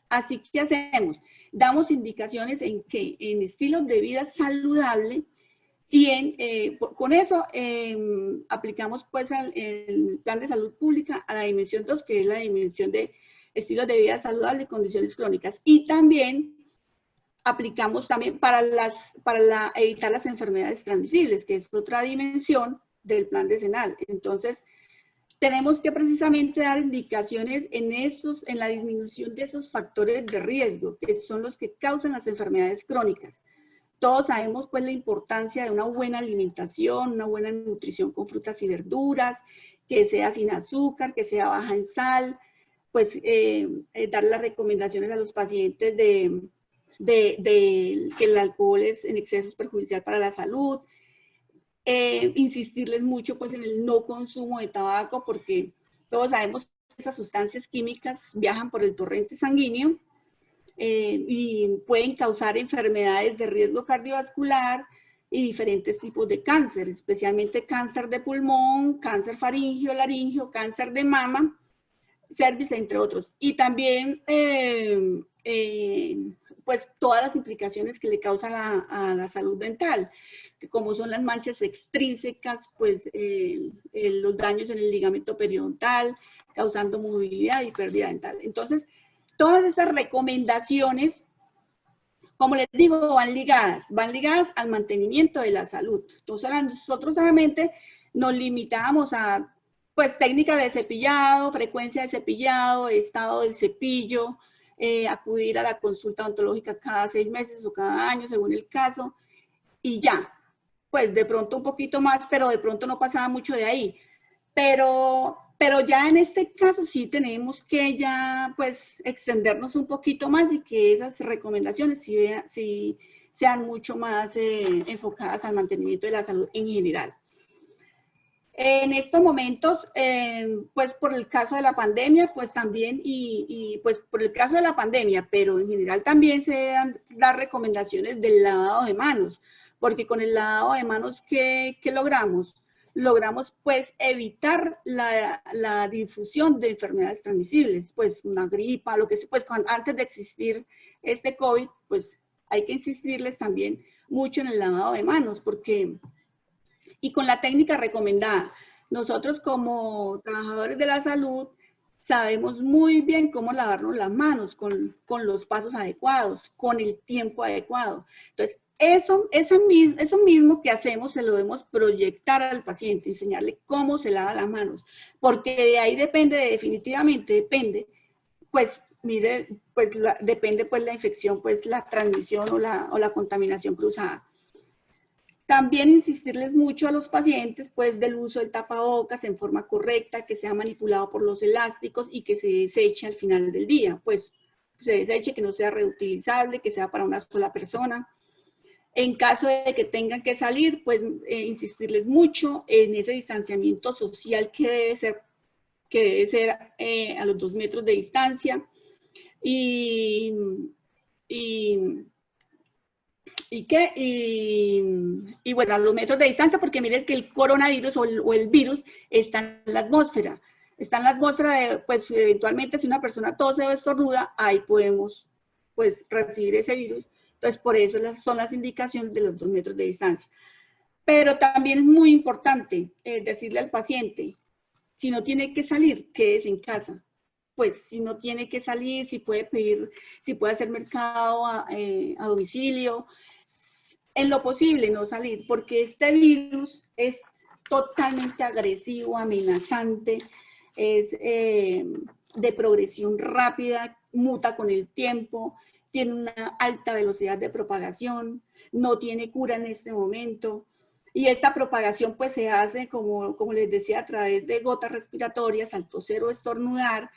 Así que, ¿qué hacemos? Damos indicaciones en estilos de vida saludable y con eso aplicamos pues el plan de salud pública a la dimensión 2, que es la dimensión de estilos de vida saludable y condiciones crónicas. Y también aplicamos también para evitar las enfermedades transmisibles, que es otra dimensión del plan decenal. Entonces, tenemos que precisamente dar indicaciones en la disminución de esos factores de riesgo, que son los que causan las enfermedades crónicas. Todos sabemos pues la importancia de una buena alimentación, una buena nutrición con frutas y verduras, que sea sin azúcar, que sea baja en sal, pues dar las recomendaciones a los pacientes de que el alcohol en exceso es perjudicial para la salud, insistirles mucho pues en el no consumo de tabaco porque todos sabemos que esas sustancias químicas viajan por el torrente sanguíneo y pueden causar enfermedades de riesgo cardiovascular y diferentes tipos de cáncer, especialmente cáncer de pulmón, cáncer faríngeo, laríngeo, cáncer de mama, cervix, entre otros. Y también pues todas las implicaciones que le causan a la salud dental, como son las manchas extrínsecas, pues los daños en el ligamento periodontal, causando movilidad y pérdida dental. Entonces, todas estas recomendaciones, como les digo, van ligadas al mantenimiento de la salud. Entonces, nosotros solamente nos limitábamos a, pues, técnica de cepillado, frecuencia de cepillado, estado del cepillo, acudir a la consulta odontológica cada 6 meses o cada año, según el caso, y ya. Pues de pronto un poquito más, pero de pronto no pasaba mucho de ahí. Pero ya en este caso sí tenemos que ya pues extendernos un poquito más y que esas recomendaciones sí sean mucho más enfocadas al mantenimiento de la salud en general. En estos momentos, pues por el caso de la pandemia, pues también, pues por el caso de la pandemia, pero en general también se dan las recomendaciones del lavado de manos, porque con el lavado de manos, ¿qué logramos? Logramos pues evitar la difusión de enfermedades transmisibles, pues una gripa, lo que sea, pues antes de existir este COVID, pues hay que insistirles también mucho en el lavado de manos, porque... Y con la técnica recomendada. Nosotros como trabajadores de la salud sabemos muy bien cómo lavarnos las manos con los pasos adecuados, con el tiempo adecuado. Entonces, eso mismo que hacemos se lo debemos proyectar al paciente, enseñarle cómo se lava las manos, porque de ahí depende, definitivamente depende, pues mire, pues depende pues la infección, pues la transmisión o la contaminación cruzada. También insistirles mucho a los pacientes pues del uso del tapabocas en forma correcta, que sea manipulado por los elásticos y que se deseche al final del día, pues se deseche, que no sea reutilizable, que sea para una sola persona. En caso de que tengan que salir, pues insistirles mucho en ese distanciamiento social que debe ser a los 2 metros de distancia. Y bueno, a los metros de distancia, porque mires que el coronavirus o el virus está en la atmósfera. Está en la atmósfera, pues eventualmente si una persona tose o estornuda, ahí podemos pues recibir ese virus. Entonces, por eso son las indicaciones de los 2 metros de distancia. Pero también es muy importante decirle al paciente, si no tiene que salir, quédese en casa. Pues si no tiene que salir, si puede pedir, si puede hacer mercado a domicilio, en lo posible no salir, porque este virus es totalmente agresivo, amenazante, es de progresión rápida, muta con el tiempo, tiene una alta velocidad de propagación, no tiene cura en este momento. Y esta propagación pues se hace, como les decía, a través de gotas respiratorias, al toser o estornudar,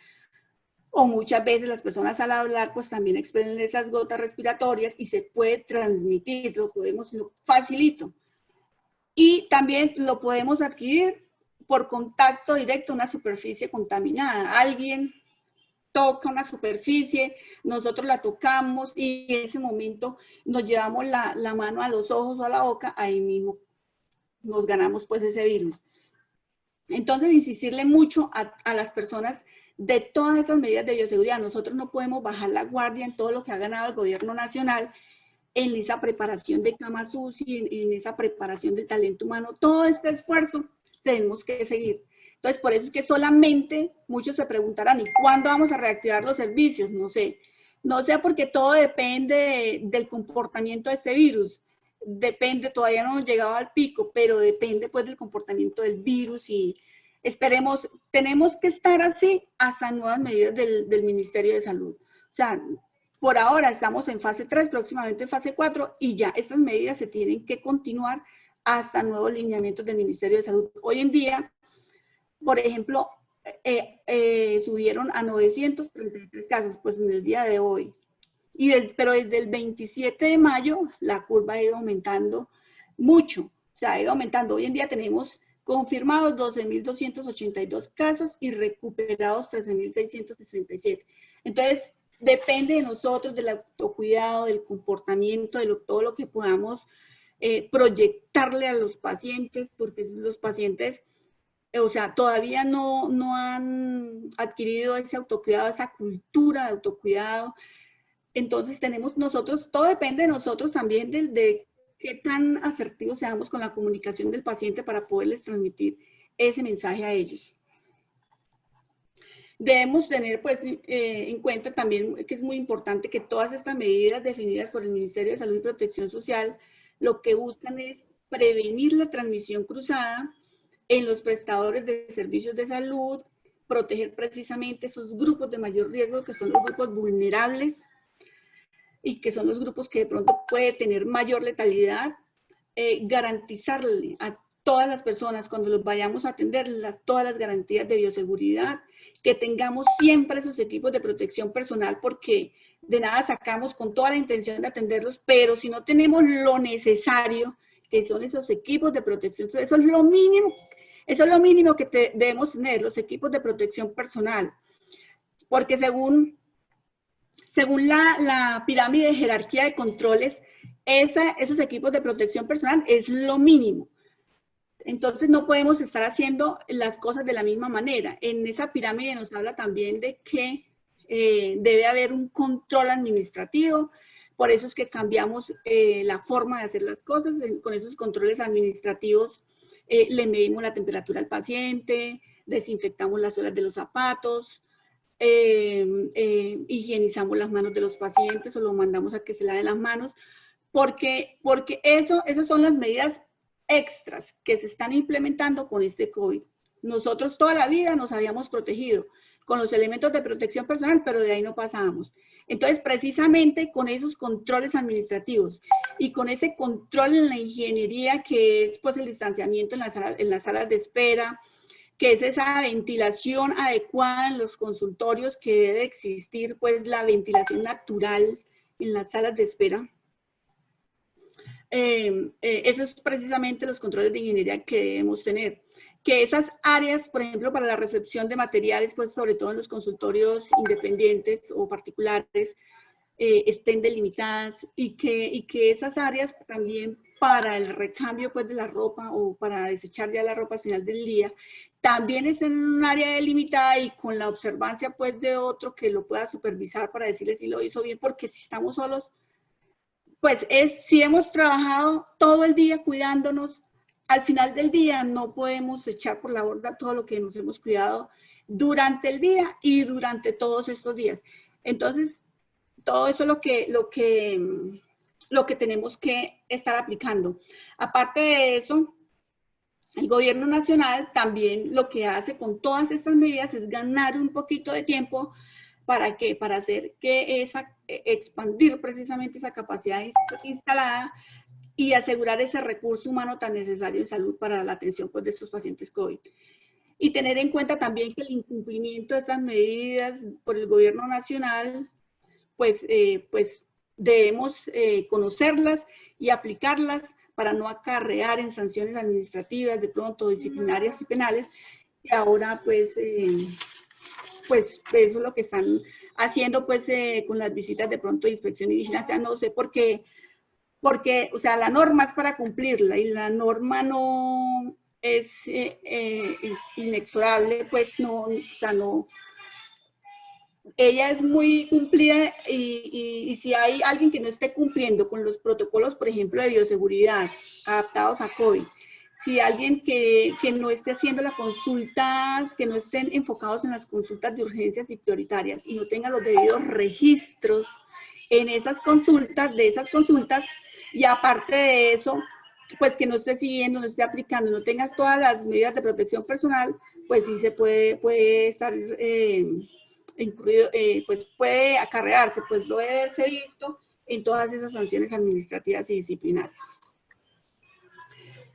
o muchas veces las personas al hablar pues también expelen esas gotas respiratorias y se puede transmitir, lo facilito. Y también lo podemos adquirir por contacto directo a una superficie contaminada. Alguien toca una superficie, nosotros la tocamos y en ese momento nos llevamos la mano a los ojos o a la boca, ahí mismo nos ganamos pues ese virus. Entonces, insistirle mucho a las personas de todas esas medidas de bioseguridad. Nosotros no podemos bajar la guardia en todo lo que ha ganado el gobierno nacional, en esa preparación de camas UCI, en esa preparación de talento humano. Todo este esfuerzo tenemos que seguir. Entonces, por eso es que solamente muchos se preguntarán, ¿y cuándo vamos a reactivar los servicios? No sé. No sé, porque todo depende del comportamiento de este virus. Depende, todavía no hemos llegado al pico, pero depende pues del comportamiento del virus y esperemos, tenemos que estar así hasta nuevas medidas del Ministerio de Salud. O sea, por ahora estamos en fase 3, próximamente en fase 4 y ya estas medidas se tienen que continuar hasta nuevos lineamientos del Ministerio de Salud. Hoy en día, por ejemplo, subieron a 933 casos, pues en el día de hoy. Pero desde el 27 de mayo la curva ha ido aumentando mucho, o sea, ha ido aumentando. Hoy en día tenemos confirmados 12.282 casos y recuperados 13.667. Entonces, depende de nosotros, del autocuidado, del comportamiento, de todo lo que podamos proyectarle a los pacientes, porque los pacientes, o sea, todavía no han adquirido ese autocuidado, esa cultura de autocuidado. Entonces tenemos nosotros, todo depende de nosotros también de qué tan asertivos seamos con la comunicación del paciente para poderles transmitir ese mensaje a ellos. Debemos tener pues en cuenta también que es muy importante que todas estas medidas definidas por el Ministerio de Salud y Protección Social lo que buscan es prevenir la transmisión cruzada en los prestadores de servicios de salud, proteger precisamente esos grupos de mayor riesgo que son los grupos vulnerables y que son los grupos que de pronto puede tener mayor letalidad, garantizarle a todas las personas cuando los vayamos a atender todas las garantías de bioseguridad, que tengamos siempre esos equipos de protección personal, porque de nada sacamos con toda la intención de atenderlos, pero si no tenemos lo necesario, que son esos equipos de protección, eso es lo mínimo Eso es lo mínimo que debemos tener, los equipos de protección personal, porque según la pirámide de jerarquía de controles, esos equipos de protección personal es lo mínimo. Entonces no podemos estar haciendo las cosas de la misma manera. En esa pirámide nos habla también de que debe haber un control administrativo, por eso es que cambiamos la forma de hacer las cosas. Con esos controles administrativos le medimos la temperatura al paciente, desinfectamos las suelas de los zapatos, higienizamos las manos de los pacientes o los mandamos a que se laven las manos, porque esas son las medidas extras que se están implementando con este COVID. Nosotros toda la vida nos habíamos protegido con los elementos de protección personal, pero de ahí no pasábamos. Entonces, precisamente con esos controles administrativos y con ese control en la ingeniería, que es pues el distanciamiento en las salas de espera, que es esa ventilación adecuada en los consultorios, que debe existir pues la ventilación natural en las salas de espera. Eso es precisamente los controles de ingeniería que debemos tener. Que esas áreas, por ejemplo, para la recepción de materiales, pues sobre todo en los consultorios independientes o particulares, estén delimitadas y que esas áreas también para el recambio pues de la ropa o para desechar ya la ropa al final del día, también estén en un área delimitada y con la observancia pues de otro que lo pueda supervisar para decirle si lo hizo bien, porque si estamos solos, pues si hemos trabajado todo el día cuidándonos, al final del día no podemos echar por la borda todo lo que nos hemos cuidado durante el día y durante todos estos días. Entonces, todo eso es lo que tenemos que estar aplicando. Aparte de eso, el gobierno nacional también lo que hace con todas estas medidas es ganar un poquito de tiempo. ¿Para qué? Para hacer que expandir precisamente esa capacidad instalada y asegurar ese recurso humano tan necesario en salud para la atención pues, de estos pacientes COVID. Y tener en cuenta también que el incumplimiento de estas medidas por el gobierno nacional, pues debemos conocerlas y aplicarlas para no acarrear en sanciones administrativas, de pronto disciplinarias y penales, y ahora pues eso es lo que están haciendo pues con las visitas de pronto de inspección y vigilancia, no sé por qué, porque, o sea, la norma es para cumplirla y la norma no es inexorable, pues no, o sea, no, ella es muy cumplida y si hay alguien que no esté cumpliendo con los protocolos, por ejemplo, de bioseguridad adaptados a COVID, si alguien que no esté haciendo las consultas, que no estén enfocados en las consultas de urgencias y prioritarias y no tengan los debidos registros en esas consultas, y aparte de eso, pues que no esté siguiendo, no esté aplicando, no tengas todas las medidas de protección personal, pues sí se puede estar incluido, pues puede acarrearse, pues lo debe haberse visto en todas esas sanciones administrativas y disciplinarias.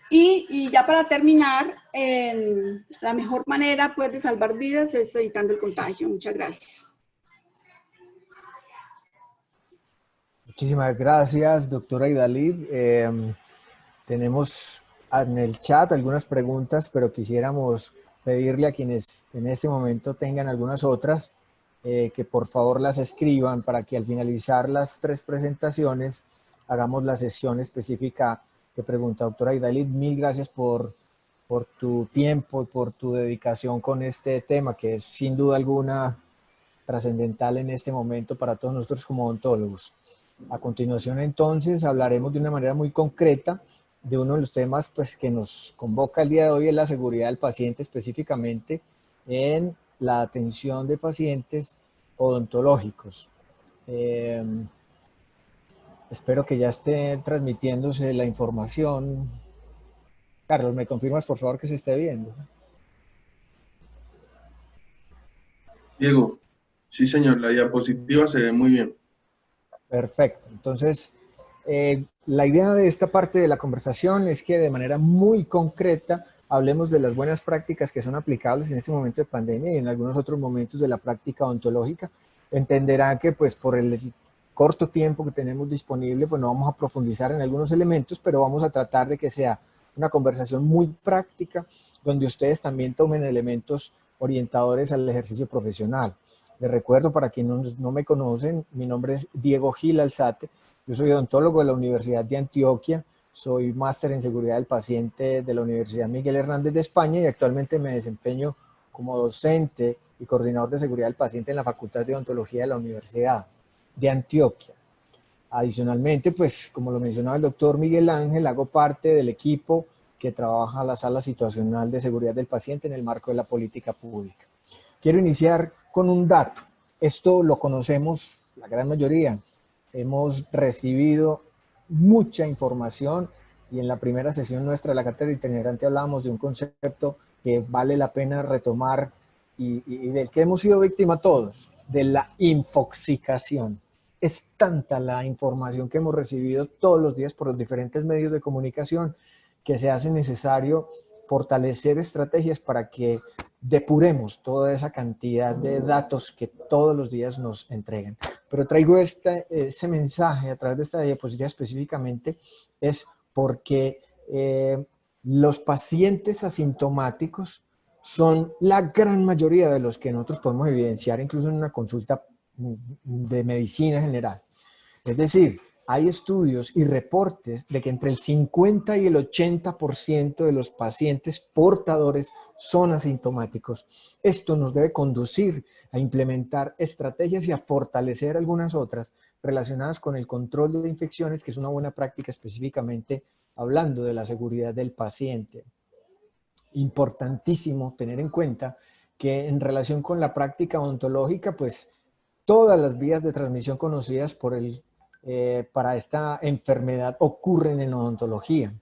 Y ya para terminar, la mejor manera pues de salvar vidas es evitando el contagio. Muchas gracias. Muchísimas gracias, doctora Idalib. Tenemos en el chat algunas preguntas, pero quisiéramos pedirle a quienes en este momento tengan algunas otras, que por favor las escriban para que al finalizar las 3 presentaciones hagamos la sesión específica que pregunta. Doctora Idalib, mil gracias por tu tiempo y por tu dedicación con este tema, que es sin duda alguna trascendental en este momento para todos nosotros como odontólogos. A continuación, entonces, hablaremos de una manera muy concreta de uno de los temas pues, que nos convoca el día de hoy, es la seguridad del paciente, específicamente en la atención de pacientes odontológicos. Espero que ya esté transmitiéndose la información. Carlos, ¿me confirmas por favor que se esté viendo? Diego, sí señor, la diapositiva se ve muy bien. Perfecto. Entonces, la idea de esta parte de la conversación es que de manera muy concreta hablemos de las buenas prácticas que son aplicables en este momento de pandemia y en algunos otros momentos de la práctica odontológica. Entenderán que pues por el corto tiempo que tenemos disponible, pues no vamos a profundizar en algunos elementos, pero vamos a tratar de que sea una conversación muy práctica donde ustedes también tomen elementos orientadores al ejercicio profesional. Les recuerdo, para quienes no me conocen, mi nombre es Diego Gil Alzate, yo soy odontólogo de la Universidad de Antioquia, soy máster en seguridad del paciente de la Universidad Miguel Hernández de España y actualmente me desempeño como docente y coordinador de seguridad del paciente en la Facultad de Odontología de la Universidad de Antioquia. Adicionalmente, pues como lo mencionaba el doctor Miguel Ángel, hago parte del equipo que trabaja la sala situacional de seguridad del paciente en el marco de la política pública. Quiero iniciar con un dato. Esto lo conocemos la gran mayoría. Hemos recibido mucha información y en la primera sesión nuestra de la cátedra itinerante hablábamos de un concepto que vale la pena retomar y del que hemos sido víctima todos, de la infoxicación. Es tanta la información que hemos recibido todos los días por los diferentes medios de comunicación que se hace necesario fortalecer estrategias para que depuremos toda esa cantidad de datos que todos los días nos entregan. Pero traigo ese mensaje a través de esta diapositiva específicamente, es porque los pacientes asintomáticos son la gran mayoría de los que nosotros podemos evidenciar incluso en una consulta de medicina general. Es decir, hay estudios y reportes de que entre el 50 y el 80% de los pacientes portadores son asintomáticos. Esto nos debe conducir a implementar estrategias y a fortalecer algunas otras relacionadas con el control de infecciones, que es una buena práctica específicamente hablando de la seguridad del paciente. Importantísimo tener en cuenta que en relación con la práctica odontológica, pues todas las vías de transmisión conocidas para esta enfermedad ocurren en odontología.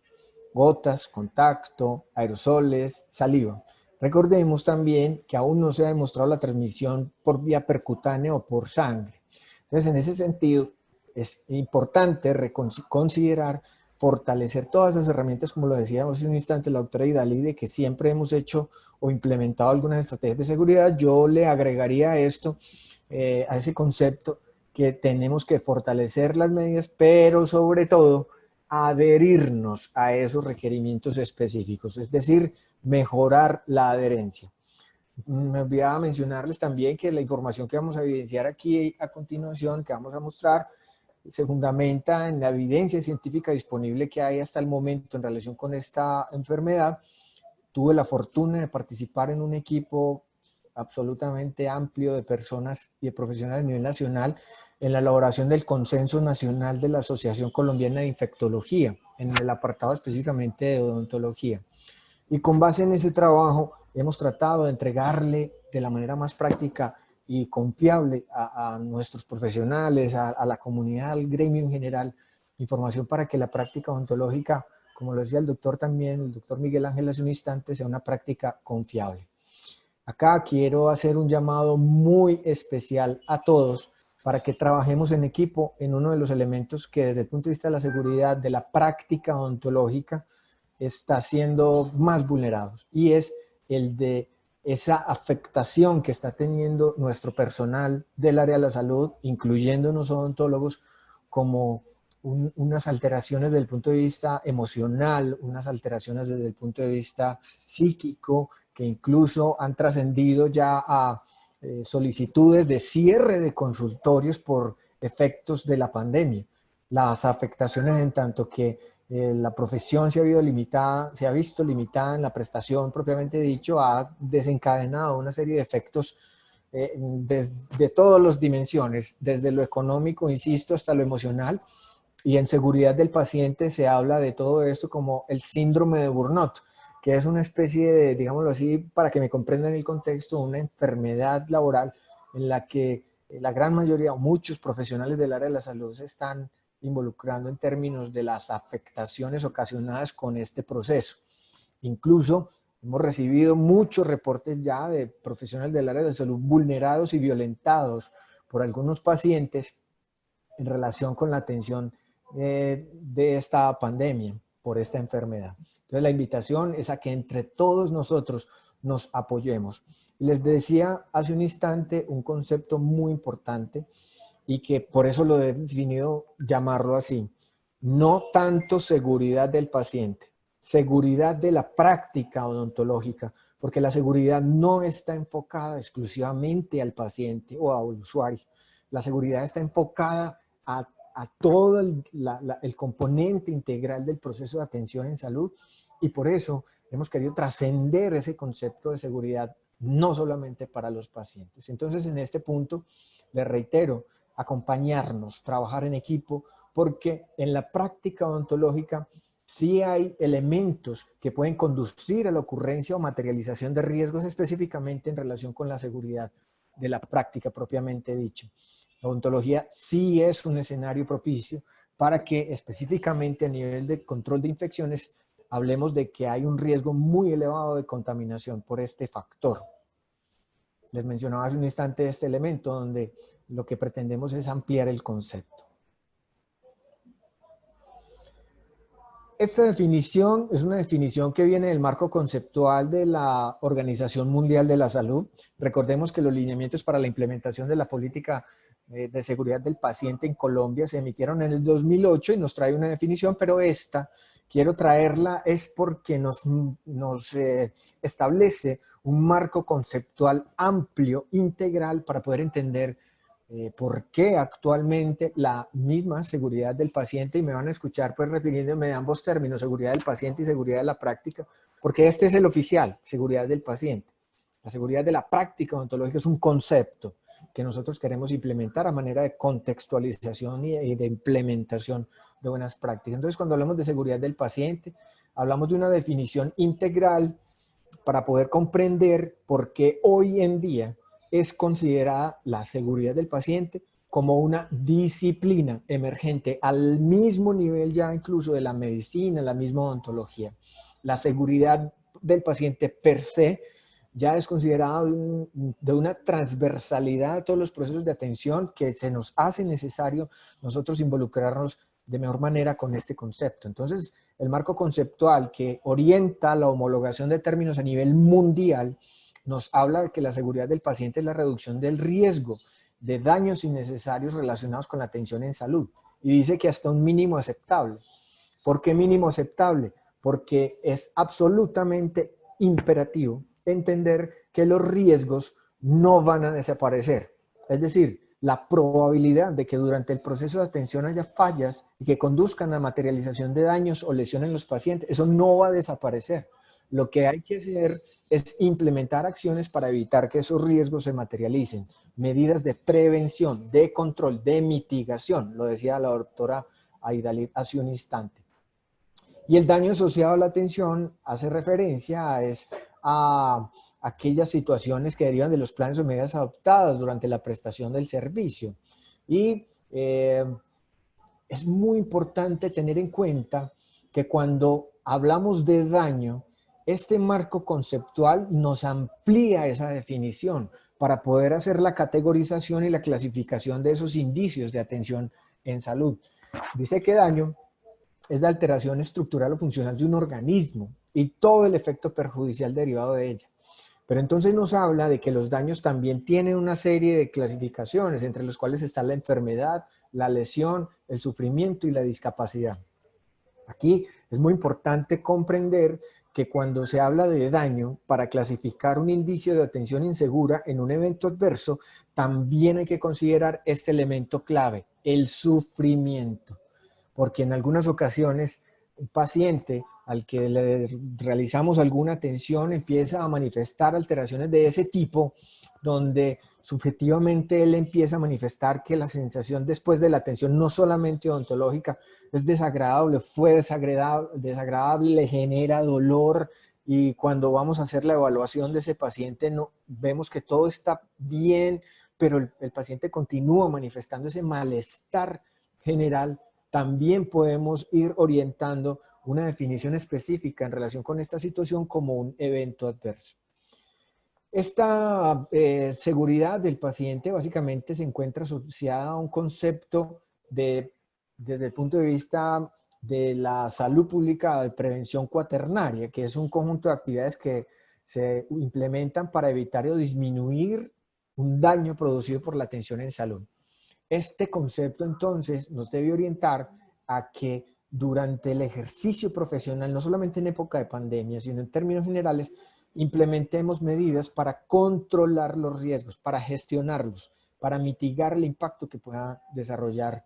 Gotas, contacto, aerosoles, saliva. Recordemos también que aún no se ha demostrado la transmisión por vía percutánea o por sangre. Entonces, en ese sentido, es importante considerar fortalecer todas esas herramientas, como lo decía hace un instante la doctora Idalí, de que siempre hemos hecho o implementado algunas estrategias de seguridad. Yo le agregaría a esto, a ese concepto, que tenemos que fortalecer las medidas, pero sobre todo adherirnos a esos requerimientos específicos, es decir, mejorar la adherencia. Me olvidaba mencionarles también que la información que vamos a evidenciar aquí a continuación, que vamos a mostrar, se fundamenta en la evidencia científica disponible que hay hasta el momento en relación con esta enfermedad. Tuve la fortuna de participar en un equipo absolutamente amplio de personas y de profesionales a nivel nacional en la elaboración del Consenso Nacional de la Asociación Colombiana de Infectología, en el apartado específicamente de odontología. Y con base en ese trabajo hemos tratado de entregarle de la manera más práctica y confiable a nuestros profesionales, a la comunidad, al gremio en general, información para que la práctica odontológica, como lo decía el doctor también, el doctor Miguel Ángel hace un instante, sea una práctica confiable. Acá quiero hacer un llamado muy especial a todos para que trabajemos en equipo en uno de los elementos que desde el punto de vista de la seguridad, de la práctica odontológica, está siendo más vulnerados, y es el de esa afectación que está teniendo nuestro personal del área de la salud, incluyendo los odontólogos, como unas alteraciones desde el punto de vista emocional, unas alteraciones desde el punto de vista psíquico, que incluso han trascendido ya a solicitudes de cierre de consultorios por efectos de la pandemia. Las afectaciones en tanto que la profesión se ha visto limitada en la prestación propiamente dicho, ha desencadenado una serie de efectos de todas las dimensiones, desde lo económico, insisto, hasta lo emocional, y en seguridad del paciente se habla de todo esto como el síndrome de Burnout, que es una especie de, digámoslo así, para que me comprendan el contexto, una enfermedad laboral en la que la gran mayoría o muchos profesionales del área de la salud se están involucrando en términos de las afectaciones ocasionadas con este proceso. Incluso hemos recibido muchos reportes ya de profesionales del área de la salud vulnerados y violentados por algunos pacientes en relación con la atención de esta pandemia, por esta enfermedad. Entonces la invitación es a que entre todos nosotros nos apoyemos. Les decía hace un instante un concepto muy importante y que por eso lo he definido llamarlo así. No tanto seguridad del paciente, seguridad de la práctica odontológica, porque la seguridad no está enfocada exclusivamente al paciente o al usuario. La seguridad está enfocada a todo el componente integral del proceso de atención en salud, y por eso hemos querido trascender ese concepto de seguridad no solamente para los pacientes. Entonces, en este punto, les reitero, acompañarnos, trabajar en equipo, porque en la práctica odontológica sí hay elementos que pueden conducir a la ocurrencia o materialización de riesgos específicamente en relación con la seguridad de la práctica propiamente dicho. La odontología sí es un escenario propicio para que específicamente a nivel de control de infecciones hablemos de que hay un riesgo muy elevado de contaminación por este factor. Les mencionaba hace un instante este elemento donde lo que pretendemos es ampliar el concepto. Esta definición es una definición que viene del marco conceptual de la Organización Mundial de la Salud. Recordemos que los lineamientos para la implementación de la política de seguridad del paciente en Colombia se emitieron en el 2008 y nos trae una definición, pero esta quiero traerla es porque nos establece un marco conceptual amplio, integral, para poder entender por qué actualmente la misma seguridad del paciente, y me van a escuchar pues refiriéndome a ambos términos, seguridad del paciente y seguridad de la práctica, porque este es el oficial, seguridad del paciente. La seguridad de la práctica odontológica es un concepto que nosotros queremos implementar a manera de contextualización y de implementación de buenas prácticas. Entonces, cuando hablamos de seguridad del paciente, hablamos de una definición integral para poder comprender por qué hoy en día es considerada la seguridad del paciente como una disciplina emergente al mismo nivel ya incluso de la medicina, la misma odontología. La seguridad del paciente per se ya es considerada de una transversalidad de todos los procesos de atención que se nos hace necesario nosotros involucrarnos de mejor manera con este concepto. Entonces, el marco conceptual que orienta la homologación de términos a nivel mundial nos habla de que la seguridad del paciente es la reducción del riesgo de daños innecesarios relacionados con la atención en salud. Y dice que hasta un mínimo aceptable. ¿Por qué mínimo aceptable? Porque es absolutamente imperativo entender que los riesgos no van a desaparecer. Es decir, la probabilidad de que durante el proceso de atención haya fallas y que conduzcan a materialización de daños o lesiones en los pacientes, eso no va a desaparecer. Lo que hay que hacer es implementar acciones para evitar que esos riesgos se materialicen. Medidas de prevención, de control, de mitigación, lo decía la doctora Aidalid hace un instante. Y el daño asociado a la atención hace referencia a aquellas situaciones que derivan de los planes o medidas adoptadas durante la prestación del servicio. Y es muy importante tener en cuenta que cuando hablamos de daño, este marco conceptual nos amplía esa definición para poder hacer la categorización y la clasificación de esos indicios de atención en salud. Dice que daño es la alteración estructural o funcional de un organismo y todo el efecto perjudicial derivado de ella. Pero entonces nos habla de que los daños también tienen una serie de clasificaciones, entre los cuales está la enfermedad, la lesión, el sufrimiento y la discapacidad. Aquí es muy importante comprender que cuando se habla de daño, para clasificar un indicio de atención insegura en un evento adverso, también hay que considerar este elemento clave, el sufrimiento. Porque en algunas ocasiones un paciente al que le realizamos alguna atención empieza a manifestar alteraciones de ese tipo, donde subjetivamente él empieza a manifestar que la sensación después de la atención, no solamente odontológica, es desagradable, fue desagradable, le genera dolor, y cuando vamos a hacer la evaluación de ese paciente vemos que todo está bien, pero el paciente continúa manifestando ese malestar general. También podemos ir orientando una definición específica en relación con esta situación como un evento adverso. Esta seguridad del paciente básicamente se encuentra asociada a un concepto desde el punto de vista de la salud pública de prevención cuaternaria, que es un conjunto de actividades que se implementan para evitar o disminuir un daño producido por la atención en salud. Este concepto entonces nos debe orientar a que durante el ejercicio profesional, no solamente en época de pandemia, sino en términos generales, implementemos medidas para controlar los riesgos, para gestionarlos, para mitigar el impacto que pueda desarrollar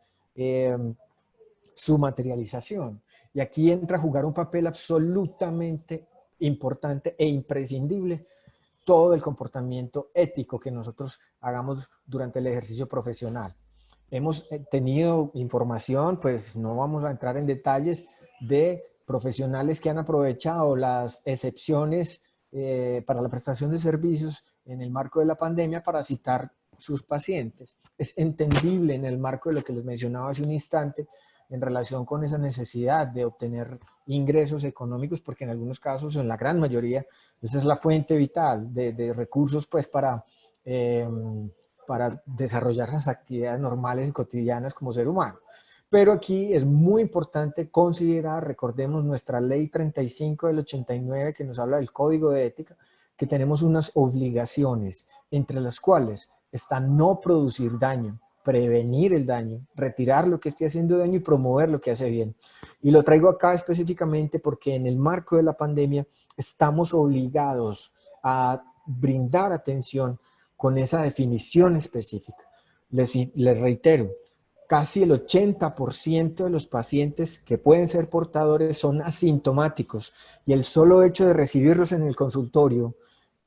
su materialización. Y aquí entra a jugar un papel absolutamente importante e imprescindible todo el comportamiento ético que nosotros hagamos durante el ejercicio profesional. Hemos tenido información, pues no vamos a entrar en detalles, de profesionales que han aprovechado las excepciones para la prestación de servicios en el marco de la pandemia para citar sus pacientes. Es entendible en el marco de lo que les mencionaba hace un instante en relación con esa necesidad de obtener ingresos económicos, porque en algunos casos, en la gran mayoría, esa es la fuente vital de recursos pues para desarrollar las actividades normales y cotidianas como ser humano. Pero aquí es muy importante considerar, recordemos nuestra ley 35 del 89 que nos habla del código de ética, que tenemos unas obligaciones, entre las cuales está no producir daño, prevenir el daño, retirar lo que esté haciendo daño y promover lo que hace bien. Y lo traigo acá específicamente porque en el marco de la pandemia estamos obligados a brindar atención con esa definición específica. Les reitero, casi el 80% de los pacientes que pueden ser portadores son asintomáticos y el solo hecho de recibirlos en el consultorio,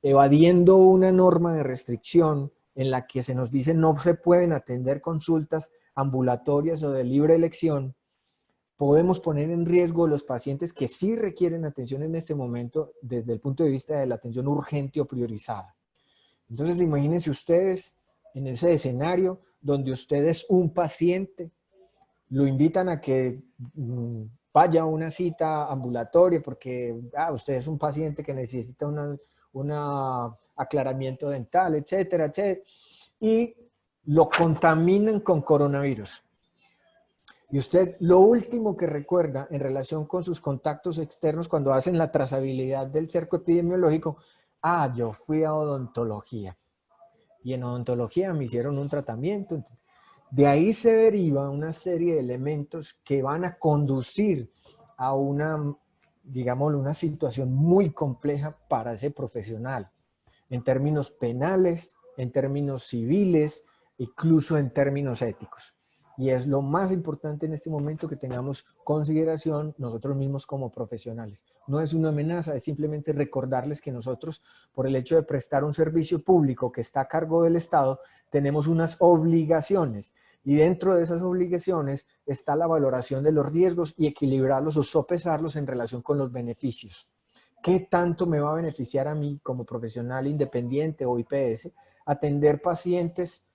evadiendo una norma de restricción en la que se nos dice no se pueden atender consultas ambulatorias o de libre elección, podemos poner en riesgo los pacientes que sí requieren atención en este momento desde el punto de vista de la atención urgente o priorizada. Entonces, imagínense ustedes en ese escenario donde usted es un paciente, lo invitan a que vaya a una cita ambulatoria porque usted es un paciente que necesita un aclaramiento dental, etcétera, etcétera, y lo contaminan con coronavirus. Y usted lo último que recuerda en relación con sus contactos externos cuando hacen la trazabilidad del cerco epidemiológico, yo fui a odontología y en odontología me hicieron un tratamiento. De ahí se deriva una serie de elementos que van a conducir a una, digámoslo, una situación muy compleja para ese profesional, en términos penales, en términos civiles, incluso en términos éticos. Y es lo más importante en este momento que tengamos consideración nosotros mismos como profesionales. No es una amenaza, es simplemente recordarles que nosotros, por el hecho de prestar un servicio público que está a cargo del Estado, tenemos unas obligaciones. Y dentro de esas obligaciones está la valoración de los riesgos y equilibrarlos o sopesarlos en relación con los beneficios. ¿Qué tanto me va a beneficiar a mí como profesional independiente o IPS atender pacientes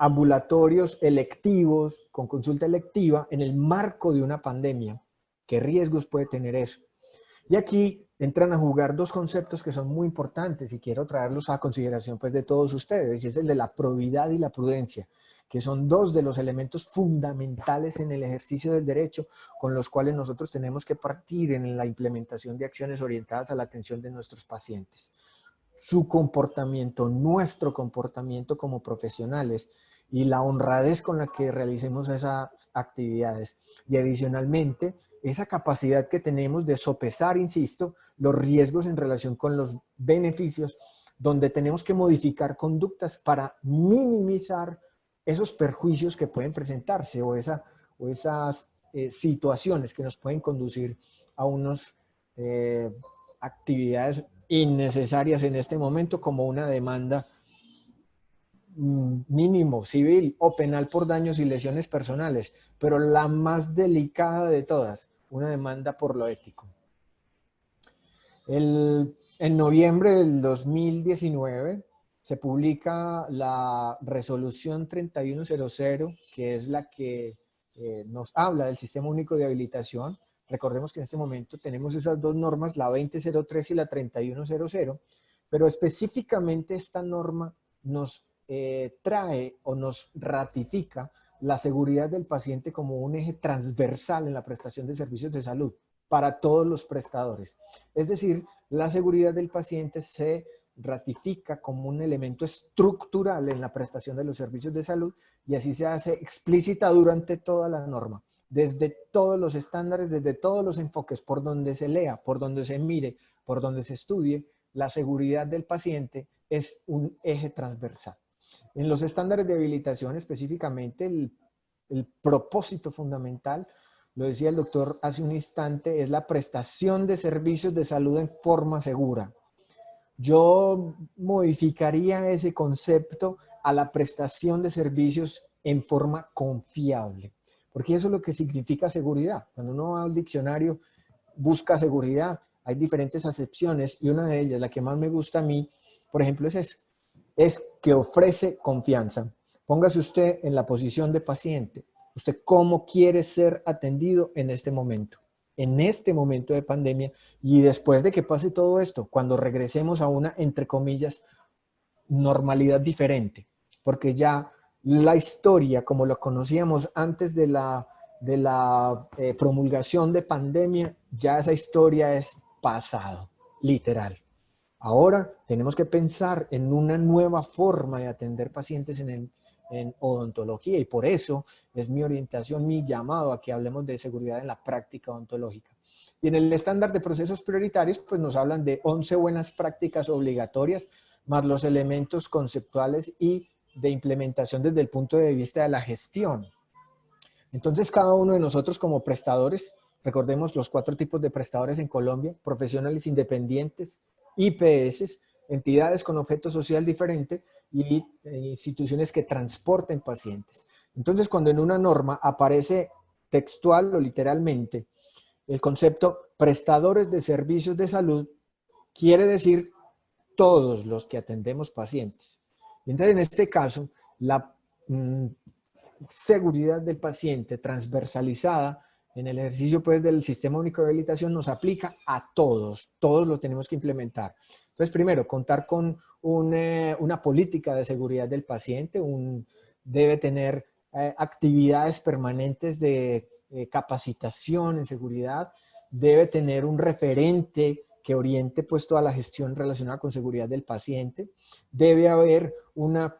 ambulatorios electivos, con consulta electiva, en el marco de una pandemia? ¿Qué riesgos puede tener eso? Y aquí entran a jugar dos conceptos que son muy importantes y quiero traerlos a consideración pues de todos ustedes, y es el de la probidad y la prudencia, que son dos de los elementos fundamentales en el ejercicio del derecho con los cuales nosotros tenemos que partir en la implementación de acciones orientadas a la atención de nuestros pacientes. Su comportamiento, nuestro comportamiento como profesionales y la honradez con la que realicemos esas actividades. Y adicionalmente, esa capacidad que tenemos de sopesar, insisto, los riesgos en relación con los beneficios, donde tenemos que modificar conductas para minimizar esos perjuicios que pueden presentarse o esas situaciones que nos pueden conducir a unas actividades innecesarias en este momento, como una demanda mínimo, civil o penal por daños y lesiones personales, pero la más delicada de todas, una demanda por lo ético. En noviembre del 2019 se publica la resolución 3100, que es la que nos habla del Sistema Único de Habilitación. Recordemos que en este momento tenemos esas dos normas, la 2003 y la 3100, pero específicamente esta norma nos trae o nos ratifica la seguridad del paciente como un eje transversal en la prestación de servicios de salud para todos los prestadores. Es decir, la seguridad del paciente se ratifica como un elemento estructural en la prestación de los servicios de salud y así se hace explícita durante toda la norma. desde todos los estándares, desde todos los enfoques, por donde se lea, por donde se mire, por donde se estudie, la seguridad del paciente es un eje transversal. En los estándares de habilitación específicamente, el propósito fundamental, lo decía el doctor hace un instante, es la prestación de servicios de salud en forma segura. Yo modificaría ese concepto a la prestación de servicios en forma confiable, porque eso es lo que significa seguridad. Cuando uno va al diccionario, busca seguridad, hay diferentes acepciones y una de ellas, la que más me gusta a mí, por ejemplo, es que ofrece confianza. Póngase usted en la posición de paciente. ¿Usted cómo quiere ser atendido en este momento? En este momento de pandemia y después de que pase todo esto, cuando regresemos a una, entre comillas, normalidad diferente. Porque ya la historia, como lo conocíamos antes de la promulgación de pandemia, ya esa historia es pasado, literal. Ahora tenemos que pensar en una nueva forma de atender pacientes en odontología y por eso es mi orientación, mi llamado a que hablemos de seguridad en la práctica odontológica. Y en el estándar de procesos prioritarios, pues nos hablan de 11 buenas prácticas obligatorias, más los elementos conceptuales y de implementación desde el punto de vista de la gestión. Entonces, cada uno de nosotros como prestadores, recordemos los 4 tipos de prestadores en Colombia: profesionales independientes, IPS, entidades con objeto social diferente y instituciones que transporten pacientes. Entonces, cuando en una norma aparece textual o literalmente el concepto prestadores de servicios de salud, quiere decir todos los que atendemos pacientes. Entonces, en este caso, la seguridad del paciente transversalizada en el ejercicio pues, del Sistema Único de Habilitación nos aplica a todos. Todos lo tenemos que implementar. Entonces, primero, contar con una política de seguridad del paciente. Debe tener actividades permanentes de capacitación en seguridad. Debe tener un referente que oriente pues, toda la gestión relacionada con seguridad del paciente. Debe haber una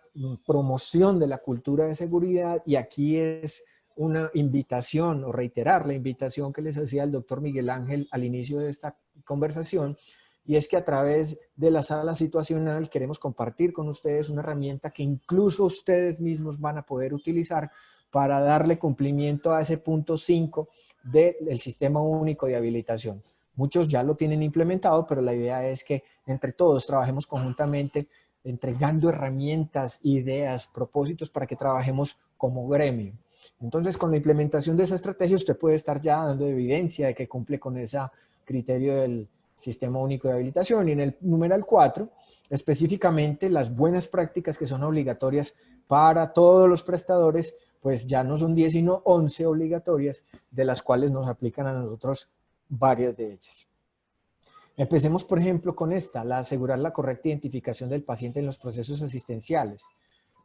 promoción de la cultura de seguridad y aquí es una invitación o reiterar la invitación que les hacía el doctor Miguel Ángel al inicio de esta conversación, y es que a través de la sala situacional queremos compartir con ustedes una herramienta que incluso ustedes mismos van a poder utilizar para darle cumplimiento a ese punto 5 del Sistema Único de Habilitación. Muchos ya lo tienen implementado, pero la idea es que entre todos trabajemos conjuntamente entregando herramientas, ideas, propósitos para que trabajemos como gremio. Entonces, con la implementación de esa estrategia, usted puede estar ya dando evidencia de que cumple con ese criterio del Sistema Único de Habilitación. Y en el numeral 4, específicamente las buenas prácticas que son obligatorias para todos los prestadores, pues ya no son 10, sino 11 obligatorias, de las cuales nos aplican a nosotros varias de ellas. Empecemos, por ejemplo, con esta, asegurar la correcta identificación del paciente en los procesos asistenciales.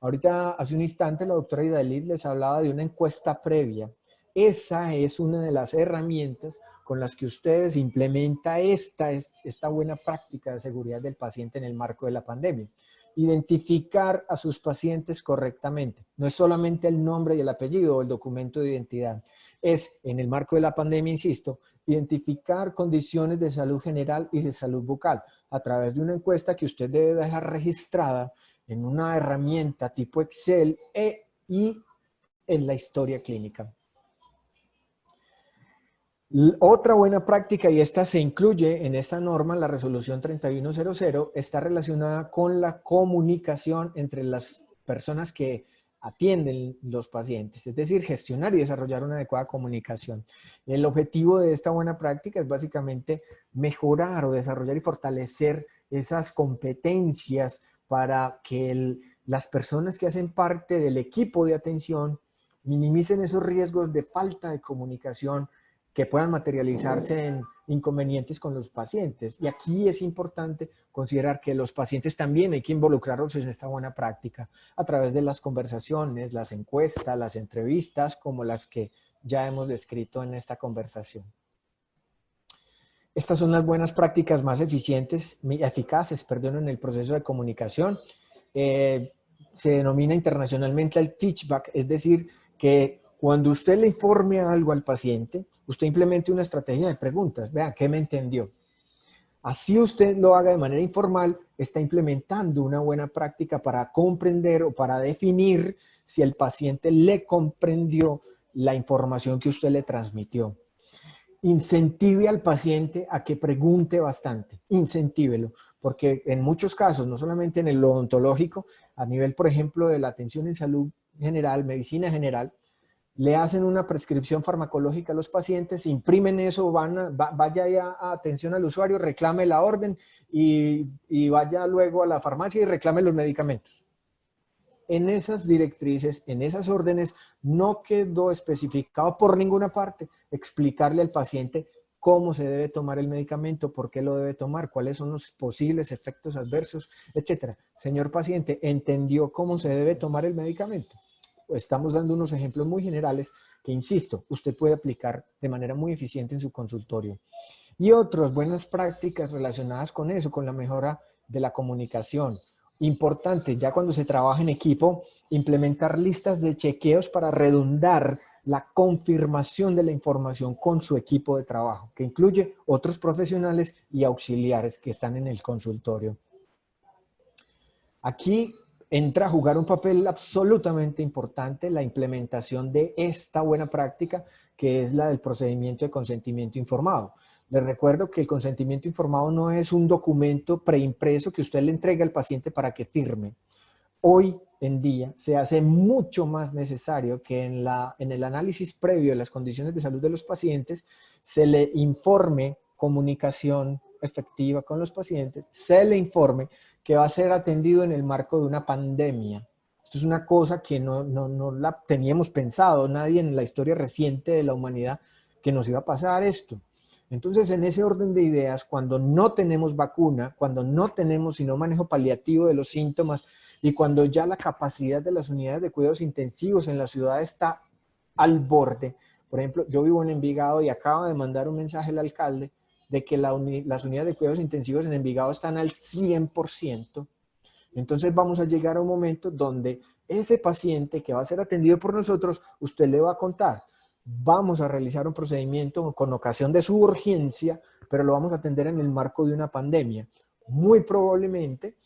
Ahorita, hace un instante, la doctora Idalit les hablaba de una encuesta previa. Esa es una de las herramientas con las que ustedes implementan esta buena práctica de seguridad del paciente en el marco de la pandemia. Identificar a sus pacientes correctamente. No es solamente el nombre y el apellido o el documento de identidad. Es, en el marco de la pandemia, insisto, identificar condiciones de salud general y de salud bucal a través de una encuesta que usted debe dejar registrada en una herramienta tipo Excel y en la historia clínica. Otra buena práctica, y esta se incluye en esta norma, la resolución 3100, está relacionada con la comunicación entre las personas que atienden los pacientes, es decir, gestionar y desarrollar una adecuada comunicación. El objetivo de esta buena práctica es básicamente mejorar o desarrollar y fortalecer esas competencias para que las personas que hacen parte del equipo de atención minimicen esos riesgos de falta de comunicación que puedan materializarse en inconvenientes con los pacientes. Y aquí es importante considerar que los pacientes también hay que involucrarlos en esta buena práctica a través de las conversaciones, las encuestas, las entrevistas, como las que ya hemos descrito en esta conversación. Estas son las buenas prácticas más eficientes, eficaces, en el proceso de comunicación. Se denomina internacionalmente el teachback, es decir, que Cuando usted le informe algo al paciente, usted implemente una estrategia de preguntas. Vea, ¿qué me entendió? Así usted lo haga de manera informal, está implementando una buena práctica para comprender o para definir si el paciente le comprendió la información que usted le transmitió. Incentive al paciente a que pregunte bastante, incentívelo, porque en muchos casos, no solamente en el odontológico, a nivel, por ejemplo, de la atención en salud general, medicina general, le hacen una prescripción farmacológica a los pacientes, imprimen eso, vaya ya a atención al usuario, reclame la orden y vaya luego a la farmacia y reclame los medicamentos. En esas directrices, en esas órdenes, no quedó especificado por ninguna parte explicarle al paciente cómo se debe tomar el medicamento, por qué lo debe tomar, cuáles son los posibles efectos adversos, etc. Señor paciente, ¿entendió cómo se debe tomar el medicamento? Estamos dando unos ejemplos muy generales que, insisto, usted puede aplicar de manera muy eficiente en su consultorio. Y otras buenas prácticas relacionadas con eso, con la mejora de la comunicación. Importante, ya cuando se trabaja en equipo, implementar listas de chequeos para redundar la confirmación de la información con su equipo de trabajo, que incluye otros profesionales y auxiliares que están en el consultorio. Aquí entra a jugar un papel absolutamente importante la implementación de esta buena práctica, que es la del procedimiento de consentimiento informado. Les recuerdo que el consentimiento informado no es un documento preimpreso que usted le entrega al paciente para que firme. Hoy en día se hace mucho más necesario que en el análisis previo de las condiciones de salud de los pacientes se le informe comunicación efectiva con los pacientes, se le informe que va a ser atendido en el marco de una pandemia. Esto es una cosa que no la teníamos pensado, nadie en la historia reciente de la humanidad que nos iba a pasar esto. Entonces, en ese orden de ideas, cuando no tenemos vacuna, cuando no tenemos sino manejo paliativo de los síntomas y cuando ya la capacidad de las unidades de cuidados intensivos en la ciudad está al borde. Por ejemplo, yo vivo en Envigado y acaba de mandar un mensaje el alcalde de que las unidades de cuidados intensivos en Envigado están al 100%. Entonces vamos a llegar a un momento donde ese paciente que va a ser atendido por nosotros, usted le va a contar, vamos a realizar un procedimiento con ocasión de su urgencia, pero lo vamos a atender en el marco de una pandemia. Muy probablemente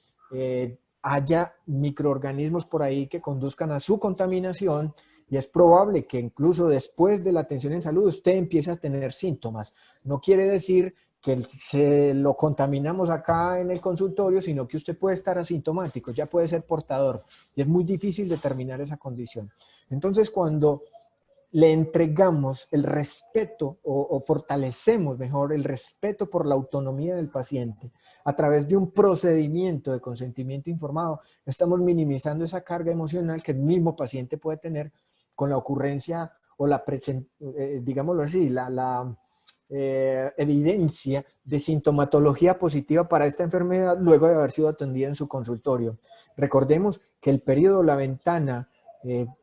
haya microorganismos por ahí que conduzcan a su contaminación y es probable que incluso después de la atención en salud usted empiece a tener síntomas. No quiere decir que se lo contaminamos acá en el consultorio, sino que usted puede estar asintomático, ya puede ser portador y es muy difícil determinar esa condición. Entonces, cuando le entregamos el respeto o fortalecemos mejor el respeto por la autonomía del paciente a través de un procedimiento de consentimiento informado, estamos minimizando esa carga emocional que el mismo paciente puede tener con la ocurrencia o la digámoslo así, la evidencia de sintomatología positiva para esta enfermedad luego de haber sido atendida en su consultorio. Recordemos que el periodo, la ventana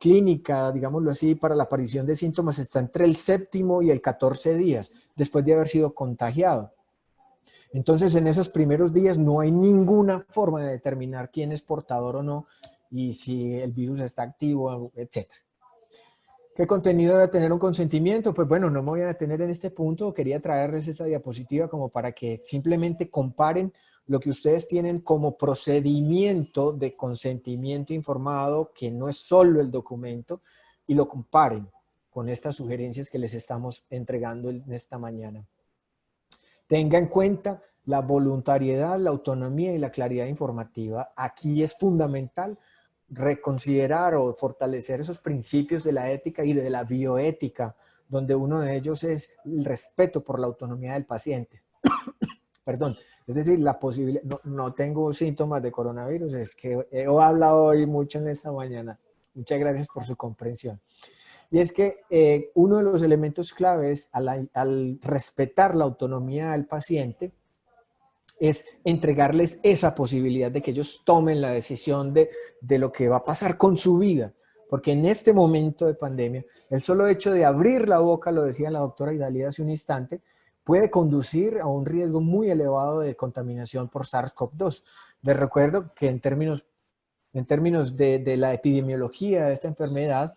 clínica, digámoslo así, para la aparición de síntomas está entre el 7º y el 14 días después de haber sido contagiado. Entonces, en esos primeros días no hay ninguna forma de determinar quién es portador o no y si el virus está activo, etc. ¿Qué contenido debe tener un consentimiento? Pues bueno, no me voy a detener en este punto. Quería traerles esta diapositiva como para que simplemente comparen lo que ustedes tienen como procedimiento de consentimiento informado, que no es solo el documento, y lo comparen con estas sugerencias que les estamos entregando en esta mañana. Tenga en cuenta la voluntariedad, la autonomía y la claridad informativa. Aquí es fundamental reconsiderar o fortalecer esos principios de la ética y de la bioética, donde uno de ellos es el respeto por la autonomía del paciente. Perdón, es decir, la posibilidad, no tengo síntomas de coronavirus, es que he hablado hoy mucho en esta mañana. Muchas gracias por su comprensión. Y es que uno de los elementos claves al respetar la autonomía del paciente es entregarles esa posibilidad de que ellos tomen la decisión de lo que va a pasar con su vida. Porque en este momento de pandemia, el solo hecho de abrir la boca, lo decía la doctora Idalía hace un instante, puede conducir a un riesgo muy elevado de contaminación por SARS-CoV-2. Les recuerdo que en términos de la epidemiología de esta enfermedad,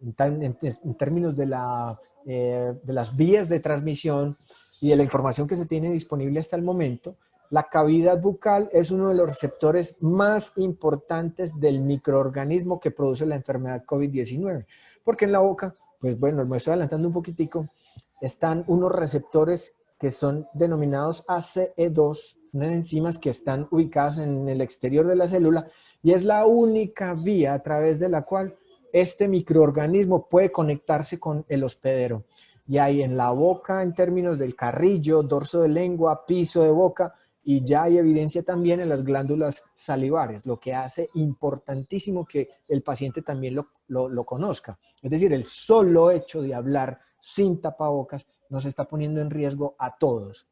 en términos de las vías de transmisión y de la información que se tiene disponible hasta el momento, la cavidad bucal es uno de los receptores más importantes del microorganismo que produce la enfermedad COVID-19. Porque en la boca, pues bueno, me estoy adelantando un poquitico, están unos receptores que son denominados ACE2, unas enzimas que están ubicadas en el exterior de la célula, y es la única vía a través de la cual este microorganismo puede conectarse con el hospedero. Y ahí en la boca, en términos del carrillo, dorso de lengua, piso de boca, y ya hay evidencia también en las glándulas salivares, lo que hace importantísimo que el paciente también lo conozca. Es decir, el solo hecho de hablar sin tapabocas nos está poniendo en riesgo a todos.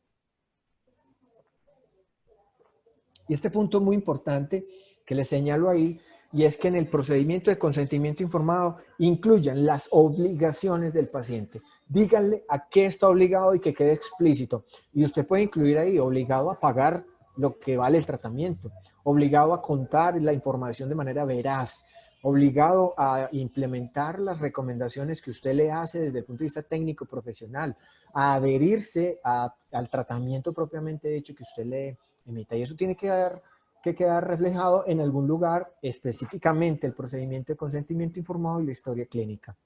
Y este punto muy importante que les señalo ahí, y es que en el procedimiento de consentimiento informado incluyan las obligaciones del paciente. Díganle a qué está obligado y que quede explícito. Y usted puede incluir ahí obligado a pagar lo que vale el tratamiento, obligado a contar la información de manera veraz, obligado a implementar las recomendaciones que usted le hace desde el punto de vista técnico profesional, a adherirse al tratamiento propiamente hecho que usted le emita. Y eso tiene que quedar reflejado en algún lugar, específicamente el procedimiento de consentimiento informado y la historia clínica.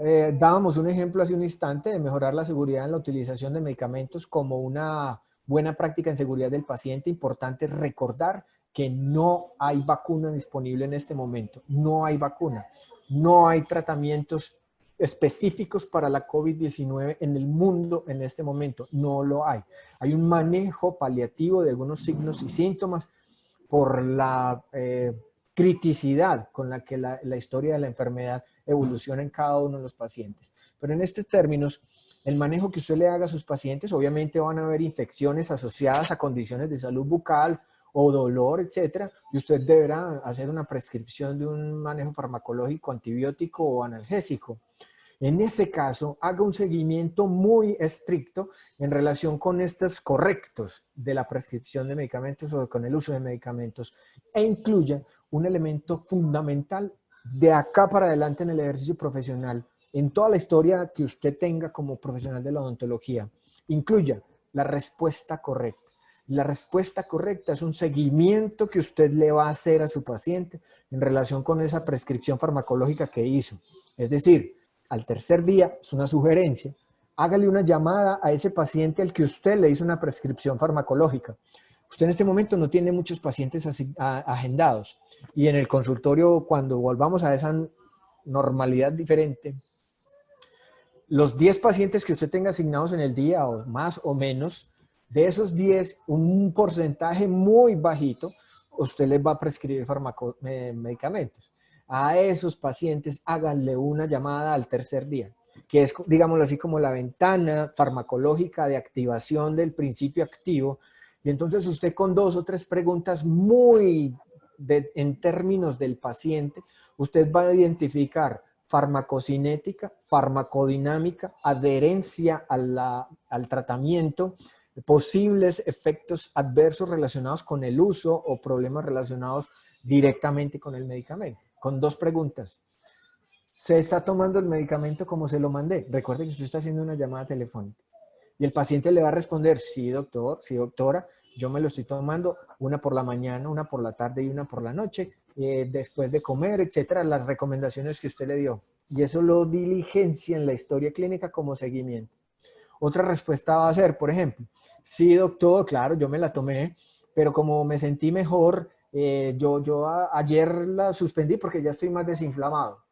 Dábamos un ejemplo hace un instante de mejorar la seguridad en la utilización de medicamentos como una buena práctica en seguridad del paciente. Importante recordar que no hay vacuna disponible en este momento. No hay vacuna. No hay tratamientos específicos para la COVID-19 en el mundo en este momento. No lo hay. Hay un manejo paliativo de algunos signos y síntomas por la criticidad con la que la historia de la enfermedad evoluciona en cada uno de los pacientes. Pero en estos términos, el manejo que usted le haga a sus pacientes, obviamente van a haber infecciones asociadas a condiciones de salud bucal o dolor, etcétera, y usted deberá hacer una prescripción de un manejo farmacológico, antibiótico o analgésico. En ese caso, haga un seguimiento muy estricto en relación con estos correctos de la prescripción de medicamentos o con el uso de medicamentos e incluya un elemento fundamental de acá para adelante en el ejercicio profesional, en toda la historia que usted tenga como profesional de la odontología. Incluya la respuesta correcta. La respuesta correcta es un seguimiento que usted le va a hacer a su paciente en relación con esa prescripción farmacológica que hizo. Es decir, al tercer día, es una sugerencia, hágale una llamada a ese paciente al que usted le hizo una prescripción farmacológica. Usted en este momento no tiene muchos pacientes agendados y en el consultorio, cuando volvamos a esa normalidad diferente, los 10 pacientes que usted tenga asignados en el día, o más o menos, de esos 10, un porcentaje muy bajito, usted les va a prescribir medicamentos. A esos pacientes háganle una llamada al tercer día, que es, digámoslo así, como la ventana farmacológica de activación del principio activo. Y entonces usted con 2 o 3 preguntas muy en términos del paciente, usted va a identificar farmacocinética, farmacodinámica, adherencia al tratamiento, posibles efectos adversos relacionados con el uso o problemas relacionados directamente con el medicamento. Con 2 preguntas. ¿Se está tomando el medicamento como se lo mandé? Recuerde que usted está haciendo una llamada telefónica. Y el paciente le va a responder, sí, doctor, sí, doctora, yo me lo estoy tomando, una por la mañana, una por la tarde y una por la noche, después de comer, etcétera, las recomendaciones que usted le dio. Y eso lo diligencia en la historia clínica como seguimiento. Otra respuesta va a ser, por ejemplo, sí, doctor, claro, yo me la tomé, pero como me sentí mejor, ayer la suspendí porque ya estoy más desinflamado.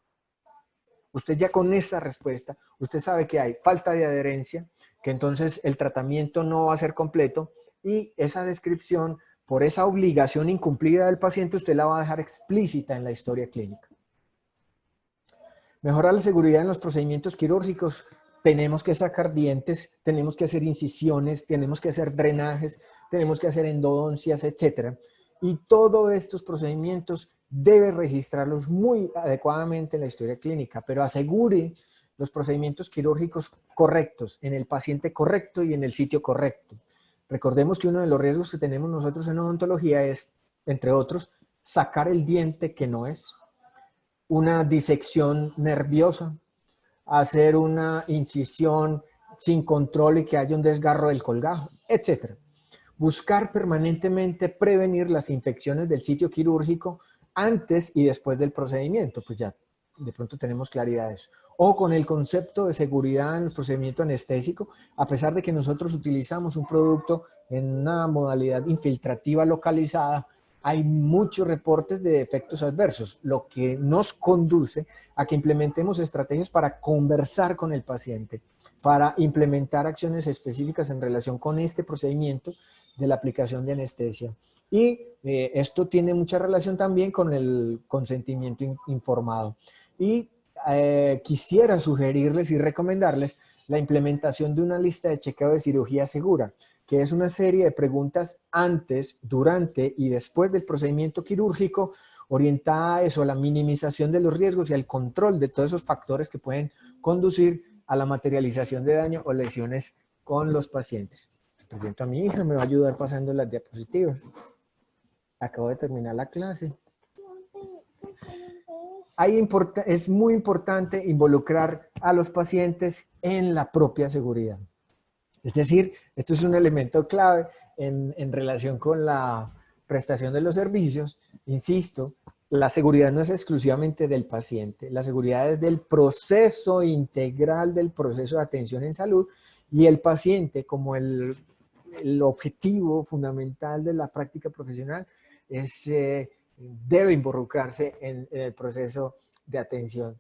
Usted ya con esta respuesta, usted sabe que hay falta de adherencia, que entonces el tratamiento no va a ser completo y esa descripción, por esa obligación incumplida del paciente, usted la va a dejar explícita en la historia clínica. Mejorar la seguridad en los procedimientos quirúrgicos. Tenemos que sacar dientes, tenemos que hacer incisiones, tenemos que hacer drenajes, tenemos que hacer endodoncias, etcétera. Y todos estos procedimientos debe registrarlos muy adecuadamente en la historia clínica, pero asegure los procedimientos quirúrgicos correctos, en el paciente correcto y en el sitio correcto. Recordemos que uno de los riesgos que tenemos nosotros en odontología es, entre otros, sacar el diente que no es, una disección nerviosa, hacer una incisión sin control y que haya un desgarro del colgajo, etc. Buscar permanentemente prevenir las infecciones del sitio quirúrgico antes y después del procedimiento, pues ya de pronto tenemos claridad de eso. O con el concepto de seguridad en el procedimiento anestésico, a pesar de que nosotros utilizamos un producto en una modalidad infiltrativa localizada, hay muchos reportes de efectos adversos, lo que nos conduce a que implementemos estrategias para conversar con el paciente, para implementar acciones específicas en relación con este procedimiento de la aplicación de anestesia. Y esto tiene mucha relación también con el consentimiento informado. Y quisiera sugerirles y recomendarles la implementación de una lista de chequeo de cirugía segura, que es una serie de preguntas antes, durante y después del procedimiento quirúrgico, orientada a eso, a la minimización de los riesgos y al control de todos esos factores que pueden conducir a la materialización de daño o lesiones con los pacientes. Les presento a mi hija, me va a ayudar pasando las diapositivas. Acabo de terminar la clase. Es muy importante involucrar a los pacientes en la propia seguridad. Es decir, esto es un elemento clave en relación con la prestación de los servicios. Insisto, la seguridad no es exclusivamente del paciente, la seguridad es del proceso integral del proceso de atención en salud y el paciente como el objetivo fundamental de la práctica profesional debe involucrarse en el proceso de atención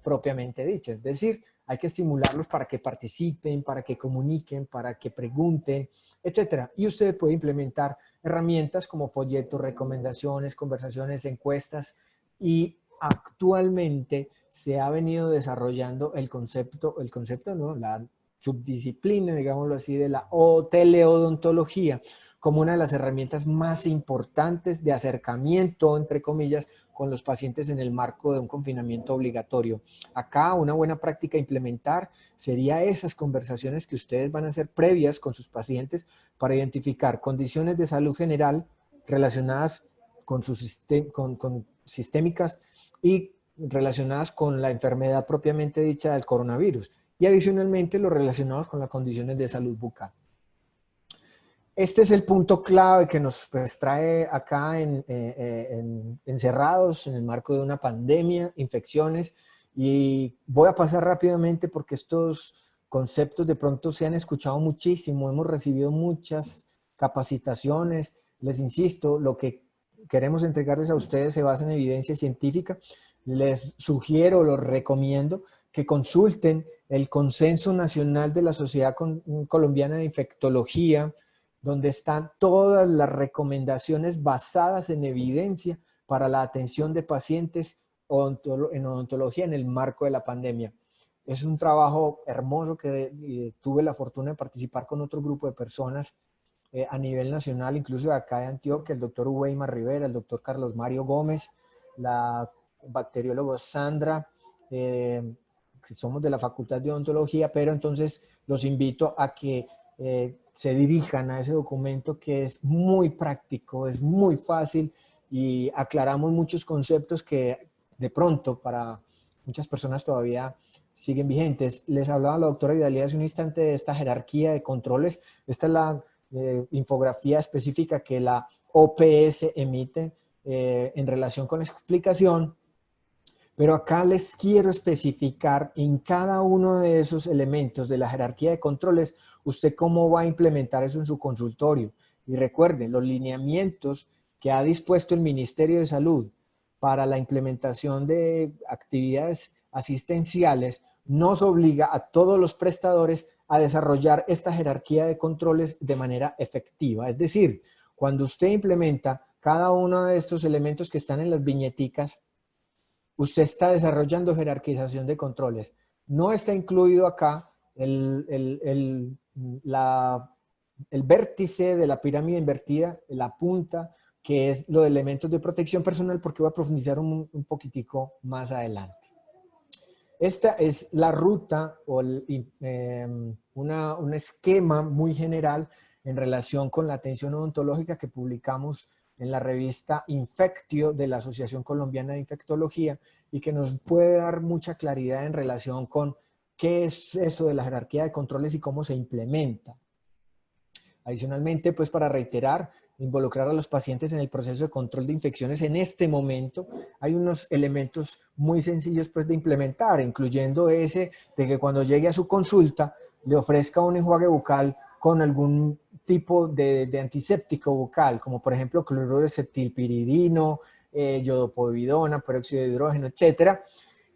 propiamente dicha. Es decir, hay que estimularlos para que participen, para que comuniquen, para que pregunten, etc. Y usted puede implementar herramientas como folletos, recomendaciones, conversaciones, encuestas, y actualmente se ha venido desarrollando el concepto no, la subdisciplina, digámoslo así, de la teleodontología como una de las herramientas más importantes de acercamiento, entre comillas, con los pacientes en el marco de un confinamiento obligatorio. Acá una buena práctica a implementar sería esas conversaciones que ustedes van a hacer previas con sus pacientes para identificar condiciones de salud general relacionadas con sistémicas y relacionadas con la enfermedad propiamente dicha del coronavirus, y adicionalmente los relacionados con las condiciones de salud bucal. Este es el punto clave que nos trae acá encerrados en el marco de una pandemia, infecciones, y voy a pasar rápidamente porque estos conceptos de pronto se han escuchado muchísimo, hemos recibido muchas capacitaciones. Les insisto, lo que queremos entregarles a ustedes se basa en evidencia científica. Les sugiero, los recomiendo que consulten el Consenso Nacional de la Sociedad Colombiana de Infectología, donde están todas las recomendaciones basadas en evidencia para la atención de pacientes en odontología en el marco de la pandemia. Es un trabajo hermoso que tuve la fortuna de participar con otro grupo de personas a nivel nacional, incluso de acá de Antioquia, el doctor Uweima Rivera, el doctor Carlos Mario Gómez, la bacterióloga Sandra, que somos de la Facultad de Odontología, pero entonces los invito a que se dirijan a ese documento, que es muy práctico, es muy fácil y aclaramos muchos conceptos que de pronto para muchas personas todavía siguen vigentes. Les hablaba la doctora Idalía hace un instante de esta jerarquía de controles. Esta es la infografía específica que la OPS emite en relación con la explicación. Pero acá les quiero especificar en cada uno de esos elementos de la jerarquía de controles, usted cómo va a implementar eso en su consultorio. Y recuerden, los lineamientos que ha dispuesto el Ministerio de Salud para la implementación de actividades asistenciales nos obliga a todos los prestadores a desarrollar esta jerarquía de controles de manera efectiva. Es decir, cuando usted implementa cada uno de estos elementos que están en las viñeticas, usted está desarrollando jerarquización de controles. No está incluido acá el vértice de la pirámide invertida, la punta, que es los elementos de protección personal, porque voy a profundizar un poquitico más adelante. Esta es la ruta o un esquema muy general en relación con la atención odontológica que publicamos en la revista Infectio de la Asociación Colombiana de Infectología y que nos puede dar mucha claridad en relación con qué es eso de la jerarquía de controles y cómo se implementa. Adicionalmente, pues para reiterar, involucrar a los pacientes en el proceso de control de infecciones en este momento, hay unos elementos muy sencillos pues de implementar, incluyendo ese de que cuando llegue a su consulta le ofrezca un enjuague bucal con algún tipo de antiséptico bucal, como por ejemplo cloruro de cetilpiridino, yodopovidona, peróxido de hidrógeno, etc.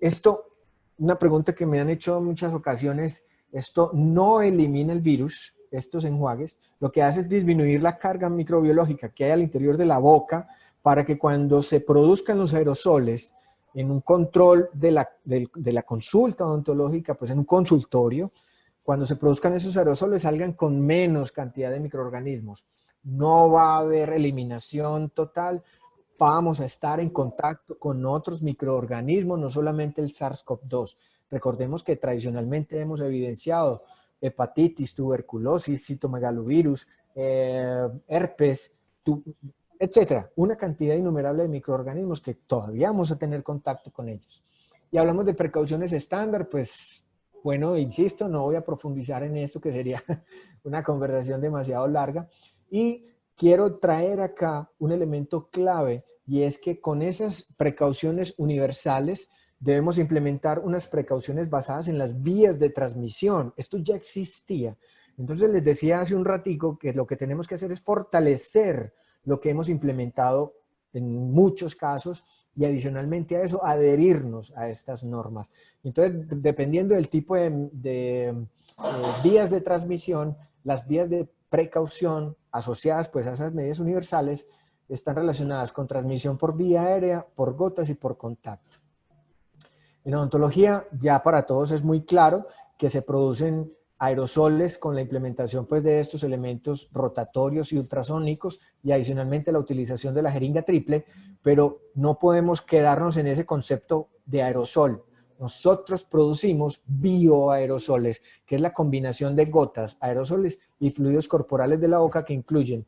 Esto, una pregunta que me han hecho en muchas ocasiones, esto no elimina el virus, estos enjuagues, lo que hace es disminuir la carga microbiológica que hay al interior de la boca para que cuando se produzcan los aerosoles en un control de la consulta odontológica, pues en un consultorio, cuando se produzcan esos aerosoles salgan con menos cantidad de microorganismos. No va a haber eliminación total, vamos a estar en contacto con otros microorganismos, no solamente el SARS-CoV-2. Recordemos que tradicionalmente hemos evidenciado hepatitis, tuberculosis, citomegalovirus, herpes, etcétera. Una cantidad innumerable de microorganismos que todavía vamos a tener contacto con ellos. Y hablamos de precauciones estándar, pues bueno, insisto, no voy a profundizar en esto que sería una conversación demasiado larga. Y quiero traer acá un elemento clave y es que con esas precauciones universales debemos implementar unas precauciones basadas en las vías de transmisión. Esto ya existía. Entonces les decía hace un ratico que lo que tenemos que hacer es fortalecer lo que hemos implementado en muchos casos y adicionalmente a eso adherirnos a estas normas. Entonces, dependiendo del tipo de vías de transmisión, las vías de precaución asociadas pues a esas medidas universales están relacionadas con transmisión por vía aérea, por gotas y por contacto. En odontología ya para todos es muy claro que se producen aerosoles con la implementación pues, de estos elementos rotatorios y ultrasónicos y adicionalmente la utilización de la jeringa triple, pero no podemos quedarnos en ese concepto de aerosol. Nosotros producimos bioaerosoles, que es la combinación de gotas, aerosoles y fluidos corporales de la boca que incluyen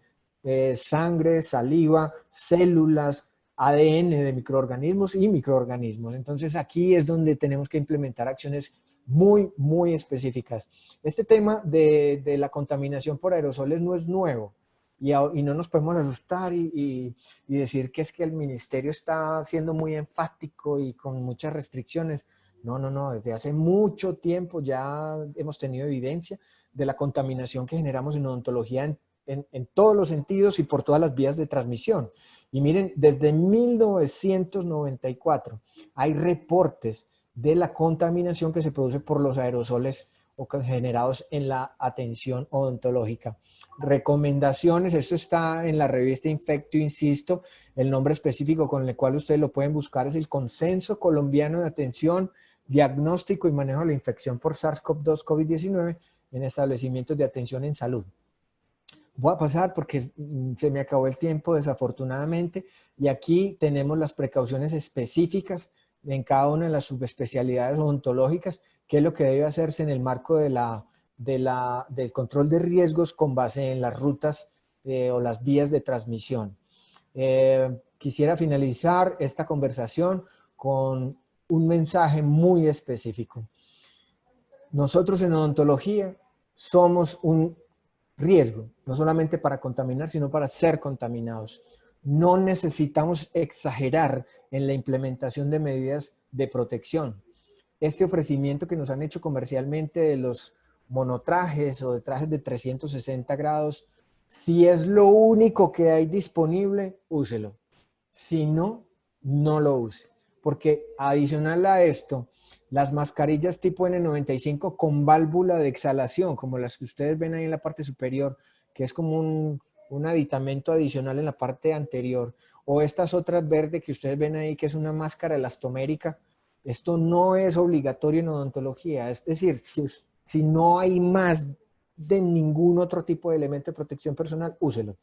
sangre, saliva, células, ADN de microorganismos y microorganismos. Entonces aquí es donde tenemos que implementar acciones muy, muy específicas. Este tema de la contaminación por aerosoles no es nuevo y no nos podemos asustar y decir que es que el ministerio está siendo muy enfático y con muchas restricciones. No, no, no, desde hace mucho tiempo ya hemos tenido evidencia de la contaminación que generamos en odontología en todos los sentidos y por todas las vías de transmisión. Y miren, desde 1994 hay reportes de la contaminación que se produce por los aerosoles generados en la atención odontológica. Recomendaciones, esto está en la revista Infectio, insisto, el nombre específico con el cual ustedes lo pueden buscar es el Consenso Colombiano de Atención, Diagnóstico y Manejo de la Infección por SARS-CoV-2 COVID-19 en establecimientos de atención en salud. Voy a pasar porque se me acabó el tiempo desafortunadamente y aquí tenemos las precauciones específicas en cada una de las subespecialidades odontológicas, qué es lo que debe hacerse en el marco del control de riesgos con base en las rutas o las vías de transmisión. Quisiera finalizar esta conversación con un mensaje muy específico. Nosotros en odontología somos un riesgo, no solamente para contaminar, sino para ser contaminados. No necesitamos exagerar en la implementación de medidas de protección. Este ofrecimiento que nos han hecho comercialmente de los monotrajes o de trajes de 360 grados, si es lo único que hay disponible, úselo. Si no, no lo use. Porque adicional a esto, las mascarillas tipo N95 con válvula de exhalación, como las que ustedes ven ahí en la parte superior, que es como un aditamento adicional en la parte anterior, o estas otras verdes que ustedes ven ahí, que es una máscara elastomérica, esto no es obligatorio en odontología. Es decir, si no hay más de ningún otro tipo de elemento de protección personal, úselo.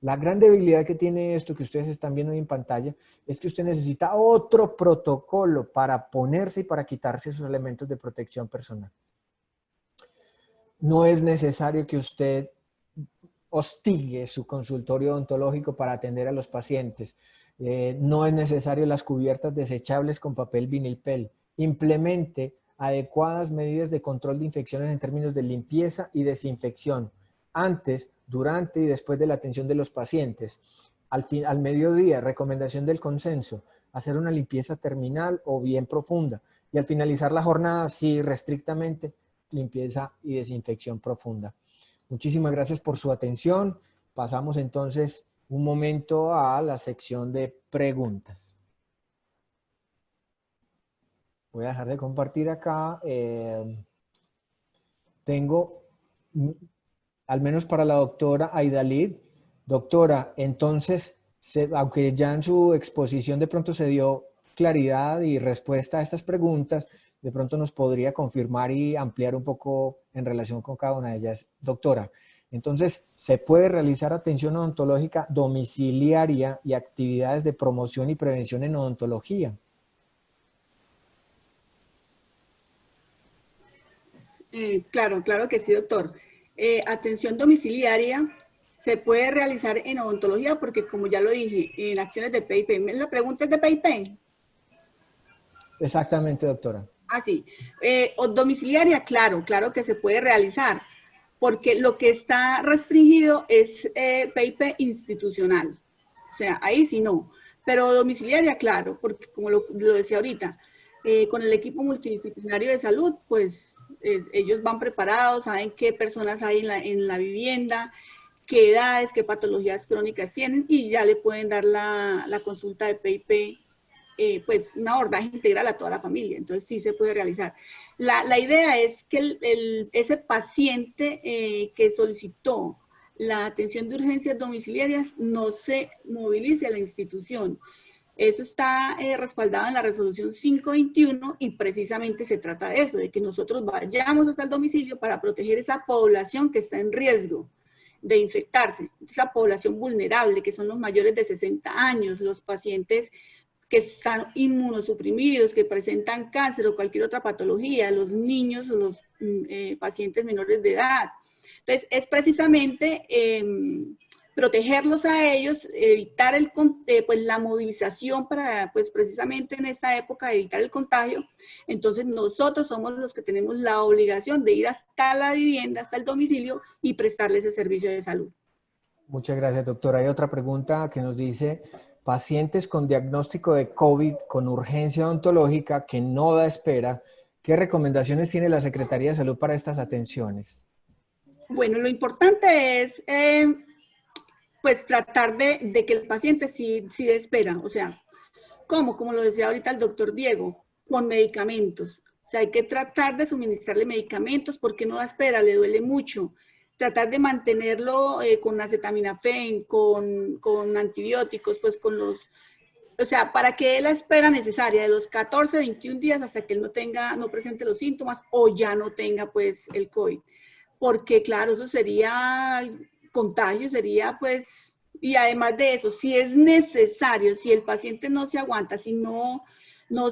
La gran debilidad que tiene esto que ustedes están viendo en pantalla es que usted necesita otro protocolo para ponerse y para quitarse esos elementos de protección personal. No es necesario que usted hostigue su consultorio odontológico para atender a los pacientes. No es necesario las cubiertas desechables con papel vinilpel. Implemente adecuadas medidas de control de infecciones en términos de limpieza y desinfección antes, durante y después de la atención de los pacientes. Al mediodía, recomendación del consenso, hacer una limpieza terminal o bien profunda. Y al finalizar la jornada, sí, restrictamente, limpieza y desinfección profunda. Muchísimas gracias por su atención. Pasamos entonces un momento a la sección de preguntas. Voy a dejar de compartir acá. Tengo, al menos para la doctora Aidalid. Doctora, entonces, aunque ya en su exposición de pronto se dio claridad y respuesta a estas preguntas, de pronto nos podría confirmar y ampliar un poco en relación con cada una de ellas. Doctora, entonces, ¿se puede realizar atención odontológica domiciliaria y actividades de promoción y prevención en odontología? Claro que sí, doctor. Atención domiciliaria se puede realizar en odontología porque, como ya lo dije, en acciones de PIP. ¿La pregunta es de PIP? Exactamente, doctora. Ah, sí. O domiciliaria, claro que se puede realizar, porque lo que está restringido es PIP institucional. O sea, ahí sí no. Pero domiciliaria, claro, porque como lo decía ahorita, con el equipo multidisciplinario de salud, pues ellos van preparados, saben qué personas hay en la vivienda, qué edades, qué patologías crónicas tienen y ya le pueden dar la consulta de PIP, pues un abordaje integral a toda la familia. Entonces sí se puede realizar. La idea es que ese paciente que solicitó la atención de urgencias domiciliarias no se movilice a la institución. Eso está respaldado en la resolución 521 y precisamente se trata de eso, de que nosotros vayamos hasta el domicilio para proteger esa población que está en riesgo de infectarse, esa población vulnerable, que son los mayores de 60 años, los pacientes que están inmunosuprimidos, que presentan cáncer o cualquier otra patología, los niños o los pacientes menores de edad. Entonces, es precisamente protegerlos a ellos, evitar pues, la movilización para, pues precisamente en esta época, evitar el contagio. Entonces, nosotros somos los que tenemos la obligación de ir hasta la vivienda, hasta el domicilio y prestarles ese servicio de salud. Muchas gracias, doctora. Hay otra pregunta que nos dice, pacientes con diagnóstico de COVID con urgencia odontológica que no da espera, ¿qué recomendaciones tiene la Secretaría de Salud para estas atenciones? Bueno, lo importante es pues tratar de que el paciente sí dé espera. O sea, ¿cómo? Como lo decía ahorita el doctor Diego, con medicamentos. O sea, hay que tratar de suministrarle medicamentos porque no da espera, le duele mucho. Tratar de mantenerlo con acetaminofén, con antibióticos, pues con los... O sea, para que dé la espera necesaria de los 14, 21 días hasta que él no presente los síntomas o ya no tenga pues el COVID. Porque claro, eso sería contagio, sería pues... Y además de eso, si es necesario, si el paciente no se aguanta, si no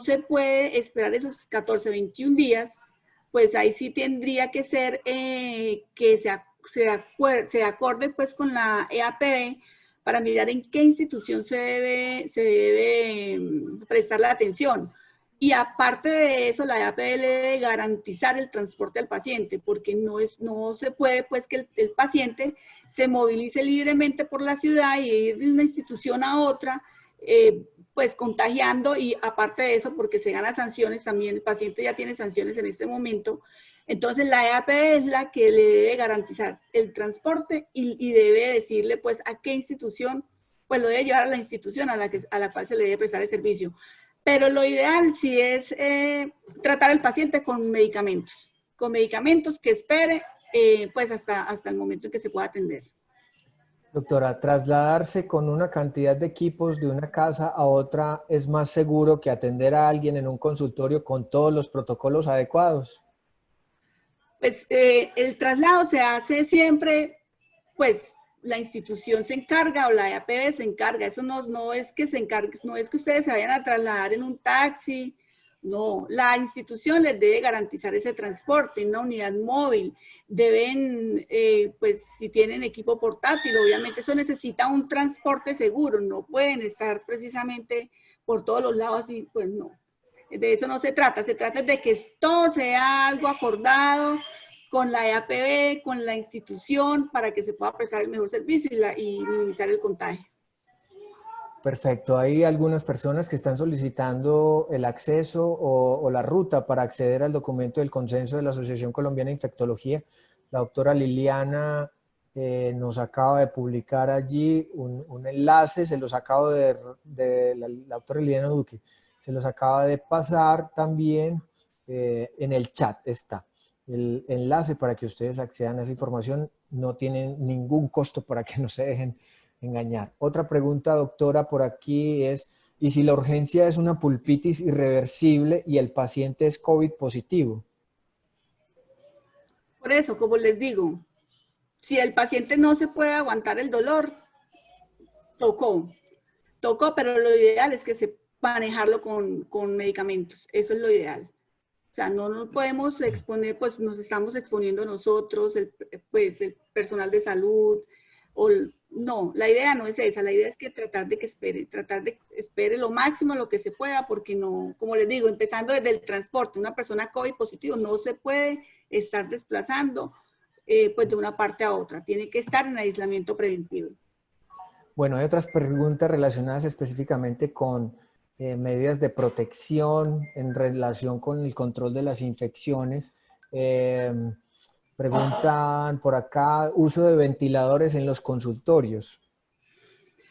se puede esperar esos 14, 21 días, pues ahí sí tendría que ser que se acorde pues con la EAPB para mirar en qué institución se debe prestar la atención. Y aparte de eso, la EAPB debe garantizar el transporte al paciente, porque no se puede pues que el paciente se movilice libremente por la ciudad y ir de una institución a otra, pues contagiando, y aparte de eso, porque se gana sanciones también, el paciente ya tiene sanciones en este momento. Entonces la EAPB es la que le debe garantizar el transporte y debe decirle pues a qué institución, pues lo debe llevar a la institución a la cual se le debe prestar el servicio. Pero lo ideal sí es tratar al paciente con medicamentos que espere pues hasta el momento en que se pueda atender. Doctora, trasladarse con una cantidad de equipos de una casa a otra es más seguro que atender a alguien en un consultorio con todos los protocolos adecuados. Pues el traslado se hace siempre, pues la institución se encarga o la EAPB se encarga. Eso no es que se encargue, no es que ustedes se vayan a trasladar en un taxi No, la institución les debe garantizar ese transporte en una unidad móvil. Deben, pues si tienen equipo portátil, obviamente eso necesita un transporte seguro. No pueden estar precisamente por todos los lados y pues no. De eso no se trata de que todo sea algo acordado con la EAPB, con la institución, para que se pueda prestar el mejor servicio y minimizar el contagio. Perfecto. Hay algunas personas que están solicitando el acceso o la ruta para acceder al documento del consenso de la Asociación Colombiana de Infectología. La doctora Liliana nos acaba de publicar allí un enlace, se los acabo de la doctora Liliana Duque, se los acaba de pasar también en el chat está. El enlace para que ustedes accedan a esa información, no tienen ningún costo para que no se dejen engañar. Otra pregunta, doctora, por aquí es, ¿y si la urgencia es una pulpitis irreversible y el paciente es COVID positivo? Por eso, como les digo, si el paciente no se puede aguantar el dolor, tocó, pero lo ideal es que se manejarlo con medicamentos. Eso es lo ideal. O sea, no nos podemos exponer, pues nos estamos exponiendo nosotros, el personal de salud, no, la idea no es esa, la idea es que tratar de espere lo máximo lo que se pueda, porque no, como les digo, empezando desde el transporte, una persona COVID positivo no se puede estar desplazando pues de una parte a otra, tiene que estar en aislamiento preventivo. Bueno, hay otras preguntas relacionadas específicamente con medidas de protección en relación con el control de las infecciones. Preguntan por acá, uso de ventiladores en los consultorios.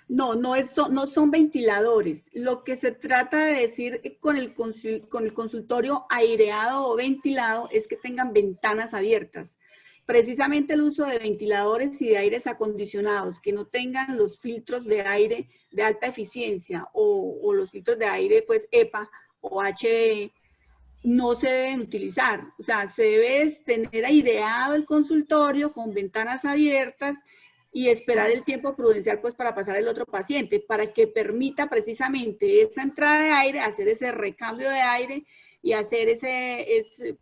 No, no son ventiladores. Lo que se trata de decir con el consultorio aireado o ventilado es que tengan ventanas abiertas. Precisamente el uso de ventiladores y de aires acondicionados, que no tengan los filtros de aire de alta eficiencia o los filtros de aire, pues EPA o HEPA, no se deben utilizar. O sea, se debe tener aireado el consultorio con ventanas abiertas y esperar el tiempo prudencial pues para pasar al otro paciente, para que permita precisamente esa entrada de aire, hacer ese recambio de aire y hacer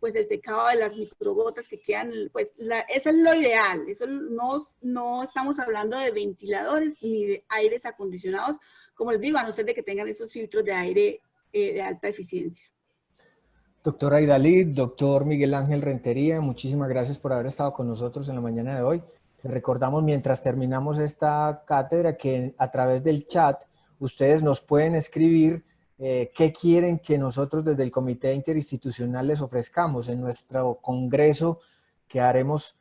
pues el secado de las microgotas que quedan, pues eso es lo ideal. Eso no estamos hablando de ventiladores ni de aires acondicionados, como les digo, a no ser de que tengan esos filtros de aire de alta eficiencia. Doctora Aidalid, doctor Miguel Ángel Rentería, muchísimas gracias por haber estado con nosotros en la mañana de hoy. Les recordamos mientras terminamos esta cátedra que a través del chat ustedes nos pueden escribir qué quieren que nosotros desde el Comité Interinstitucional les ofrezcamos en nuestro congreso que haremos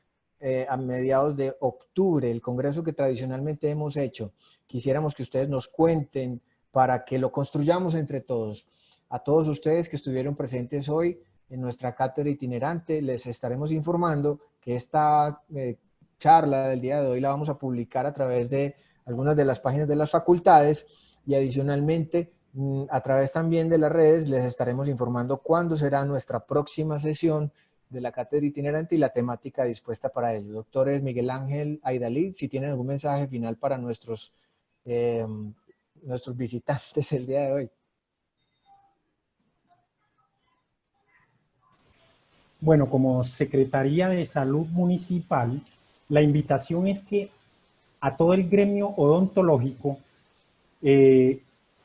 a mediados de octubre, el congreso que tradicionalmente hemos hecho. Quisiéramos que ustedes nos cuenten para que lo construyamos entre todos. A todos ustedes que estuvieron presentes hoy en nuestra cátedra itinerante, les estaremos informando que esta charla del día de hoy la vamos a publicar a través de algunas de las páginas de las facultades y adicionalmente a través también de las redes les estaremos informando cuándo será nuestra próxima sesión de la cátedra itinerante y la temática dispuesta para ello. Doctores Miguel Ángel, Aidalid, si tienen algún mensaje final para nuestros visitantes el día de hoy. Bueno, como Secretaría de Salud Municipal, la invitación es que a todo el gremio odontológico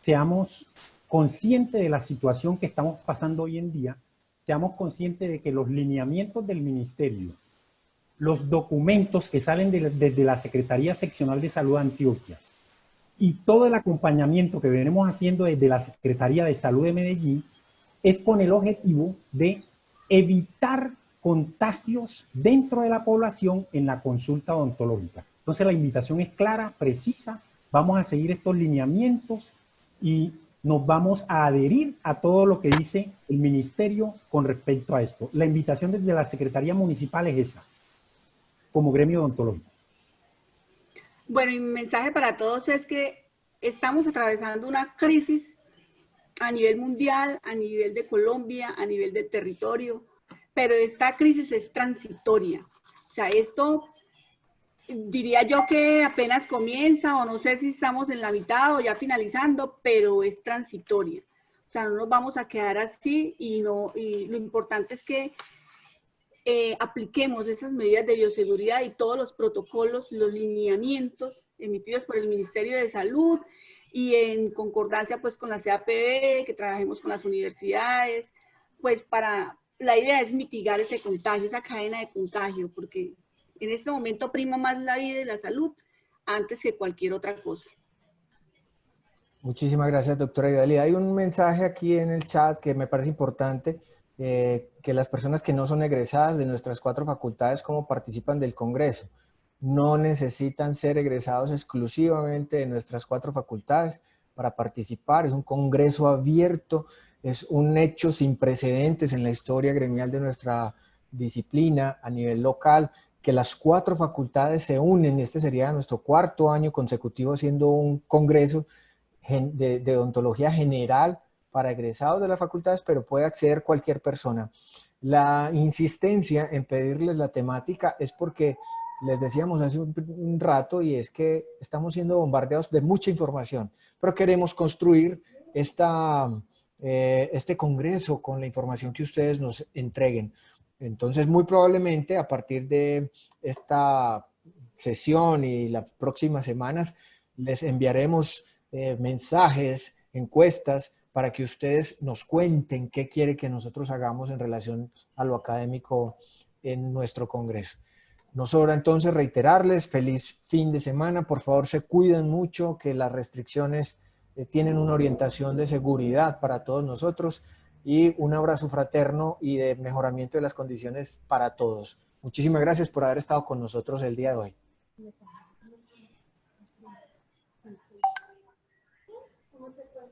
seamos conscientes de la situación que estamos pasando hoy en día, seamos conscientes de que los lineamientos del ministerio, los documentos que salen desde la Secretaría Seccional de Salud de Antioquia y todo el acompañamiento que venimos haciendo desde la Secretaría de Salud de Medellín es con el objetivo de evitar contagios dentro de la población en la consulta odontológica. Entonces la invitación es clara, precisa, vamos a seguir estos lineamientos y nos vamos a adherir a todo lo que dice el ministerio con respecto a esto. La invitación desde la Secretaría Municipal es esa, como gremio odontológico. Bueno, y mi mensaje para todos es que estamos atravesando una crisis a nivel mundial, a nivel de Colombia, a nivel del territorio, pero esta crisis es transitoria. O sea, esto diría yo que apenas comienza o no sé si estamos en la mitad o ya finalizando, pero es transitoria. O sea, no nos vamos a quedar así y lo importante es que apliquemos esas medidas de bioseguridad y todos los protocolos, los lineamientos emitidos por el Ministerio de Salud y en concordancia pues con la CAPD, que trabajemos con las universidades, pues la idea es mitigar ese contagio, esa cadena de contagio, porque en este momento prima más la vida y la salud antes que cualquier otra cosa. Muchísimas gracias, doctora Idalia. Hay un mensaje aquí en el chat que me parece importante, que las personas que no son egresadas de nuestras 4 facultades, como participan del Congreso, no necesitan ser egresados exclusivamente de nuestras 4 facultades para participar. Es un congreso abierto, es un hecho sin precedentes en la historia gremial de nuestra disciplina a nivel local, que las 4 facultades se unen. Este sería nuestro 4º año consecutivo haciendo un congreso de odontología general para egresados de las facultades, pero puede acceder cualquier persona. La insistencia en pedirles la temática es porque les decíamos hace un rato, y es que estamos siendo bombardeados de mucha información, pero queremos construir este congreso con la información que ustedes nos entreguen. Entonces, muy probablemente a partir de esta sesión y las próximas semanas les enviaremos mensajes, encuestas, para que ustedes nos cuenten qué quiere que nosotros hagamos en relación a lo académico en nuestro congreso. Nos sobra entonces reiterarles feliz fin de semana. Por favor, se cuiden mucho, que las restricciones tienen una orientación de seguridad para todos nosotros, y un abrazo fraterno y de mejoramiento de las condiciones para todos. Muchísimas gracias por haber estado con nosotros el día de hoy. ¿Cómo te fue?